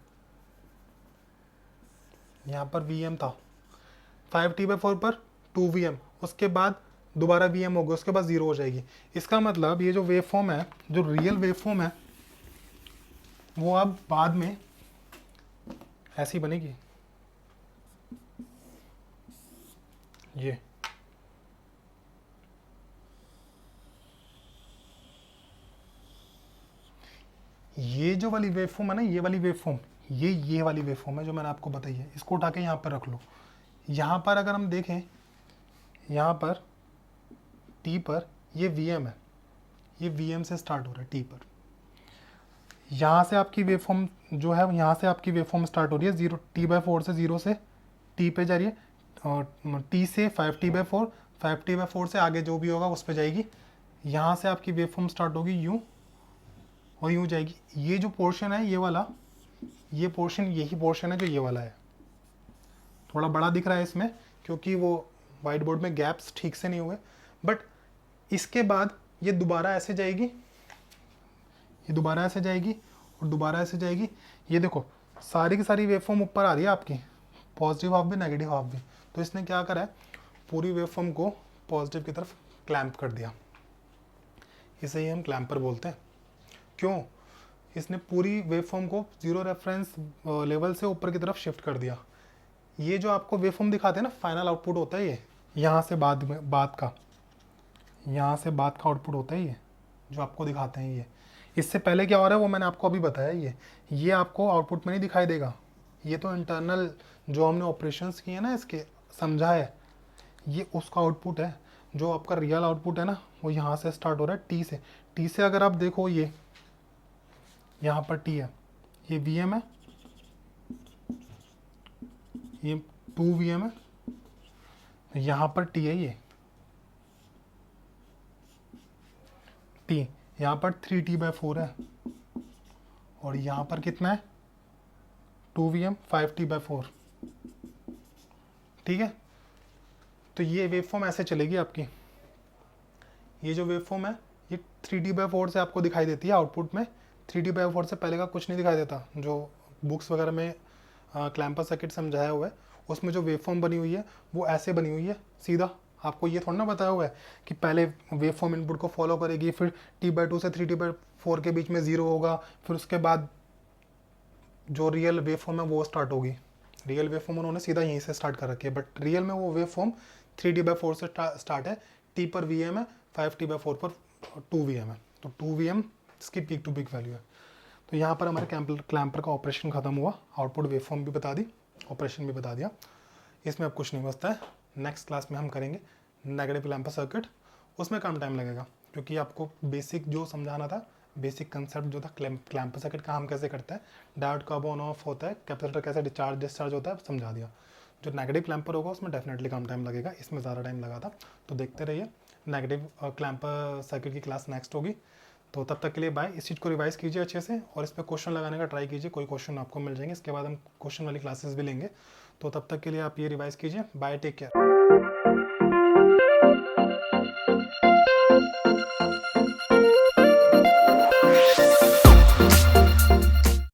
S1: यहाँ पर VM था, 5t/4 पर 2VM, उसके बाद दोबारा VM होगा, उसके बाद 0 हो जाएगी। इसका मतलब ये जो वेवफॉर्म है, जो रियल वेवफॉर्म है, वो अब बाद में ऐसी बनेगी, ये जो वाली वेवफॉर्म है ना, ये वाली वेवफॉर्म, ये वाली वेवफॉर्म है जो मैंने आपको बताई है, इसको उठा के यहाँ पर रख लो। यहाँ पर अगर हम देखें, यहाँ पर T पर ये VM है, ये VM से स्टार्ट हो रहा है T पर। यहाँ से आपकी वेवफॉर्म जो है, यहाँ से आपकी वेवफॉर्म स्टार्ट हो रही है, 0 t/4 से 0 से T पे जा रही है, और T से 5t/4, 5t/4 से आगे जो भी होगा उस पर जाएगी। यहाँ से आपकी वेव फॉर्म स्टार्ट होगी यूँ और यूँ जाएगी। ये जो पोर्शन है ये वाला, ये पोर्शन यही पोर्शन है जो ये वाला है। थोड़ा बड़ा दिख रहा है इसमें क्योंकि वो वाइट बोर्ड में गैप्स ठीक से नहीं हुए, बट इसके बाद ये दोबारा ऐसे जाएगी, ये दोबारा ऐसे जाएगी और दोबारा ऐसे जाएगी। ये देखो सारी की सारी वेव फॉर्म ऊपर आ रही है आपकी, पॉजिटिव हाफ भी नेगेटिव हाफ भी। तो इसने क्या करा है, पूरी वेव फॉर्म को पॉजिटिव की तरफ क्लैंप कर दिया। इसे ही हम क्लैंपर बोलते हैं। क्यों? इसने पूरी वेव फॉर्म को जीरो रेफरेंस लेवल से ऊपर की तरफ शिफ्ट कर दिया। ये जो आपको वेव फॉर्म दिखाते हैं ना, फाइनल आउटपुट होता है ये, यहाँ से बाद का, यहाँ से बाद का आउटपुट होता है ये जो आपको दिखाते हैं। ये इससे पहले क्या हो रहा है वो मैंने आपको अभी बताया। ये आपको आउटपुट में नहीं दिखाई देगा। ये तो इंटरनल जो हमने ऑपरेशंस किए ना इसके समझा है, ये उसका आउटपुट है। जो आपका रियल आउटपुट है ना वो यहाँ से स्टार्ट हो रहा है टी से। टी से अगर आप देखो ये यहाँ पर टी है, ये वीएम है, ये 2 वीएम है, यहाँ पर टी है, ये टी, यहाँ पर 3t/4 है और यहाँ पर कितना है 2 वीएम 5t/4। ठीक है, तो ये वेव फॉर्म ऐसे चलेगी आपकी। ये जो वेव फॉर्म है ये 3t/4 से आपको दिखाई देती है आउटपुट में। 3t/4 से पहले का कुछ नहीं दिखाई देता। जो बुक्स वगैरह में क्लैंपर सर्किट समझाया हुआ है उसमें जो वेव फॉर्म बनी हुई है वो ऐसे बनी हुई है सीधा। आपको ये थोड़ा ना बताया हुआ है कि पहले वेव फॉर्म इनपुट को फॉलो करेगी, फिर t/2 से 3t/4 के बीच में 0 होगा, फिर उसके बाद जो रियल वेव फॉर्म है वो स्टार्ट होगी। रियल वेव फॉर्म उन्होंने सीधा यहीं से स्टार्ट कर रखी है, बट रियल में वो वेव फॉर्म 3t/4 से स्टार्ट है। t पर वीएम है, 5t/4 पर 2 वीएम है, तो 2 वीएम इसकी पीक टू पीक वैल्यू है। तो यहाँ पर हमारे क्लैंपर का ऑपरेशन खत्म हुआ। आउटपुट वेव फॉर्म भी बता दी, ऑपरेशन भी बता दिया। इसमें अब कुछ नहीं बचता है। नेक्स्ट क्लास में हम करेंगे नेगेटिव क्लैंपर सर्किट। उसमें कम टाइम लगेगा क्योंकि आपको बेसिक जो समझाना था, बेसिक कंसेप्ट जो था क्लैंपर सर्किट काम कैसे करता है, डायोड कब ऑन ऑफ होता है, कैपेसिटर कैसे डिस्चार्ज होता है, समझा दिया। जो नेगेटिव क्लैंपर होगा उसमें डेफिनेटली कम टाइम लगेगा, इसमें ज़्यादा टाइम लगा था। तो देखते रहिए, नेगेटिव क्लैंपर सर्किट की क्लास नेक्स्ट होगी। तो तब तक के लिए बाय। इस चीज़ को रिवाइज कीजिए अच्छे से और इस पर क्वेश्चन लगाने का ट्राई कीजिए। कोई क्वेश्चन आपको मिल जाएंगे, इसके बाद हम क्वेश्चन वाली क्लासेस भी लेंगे। तो तब तक के लिए आप ये रिवाइज कीजिए। Bye, take care.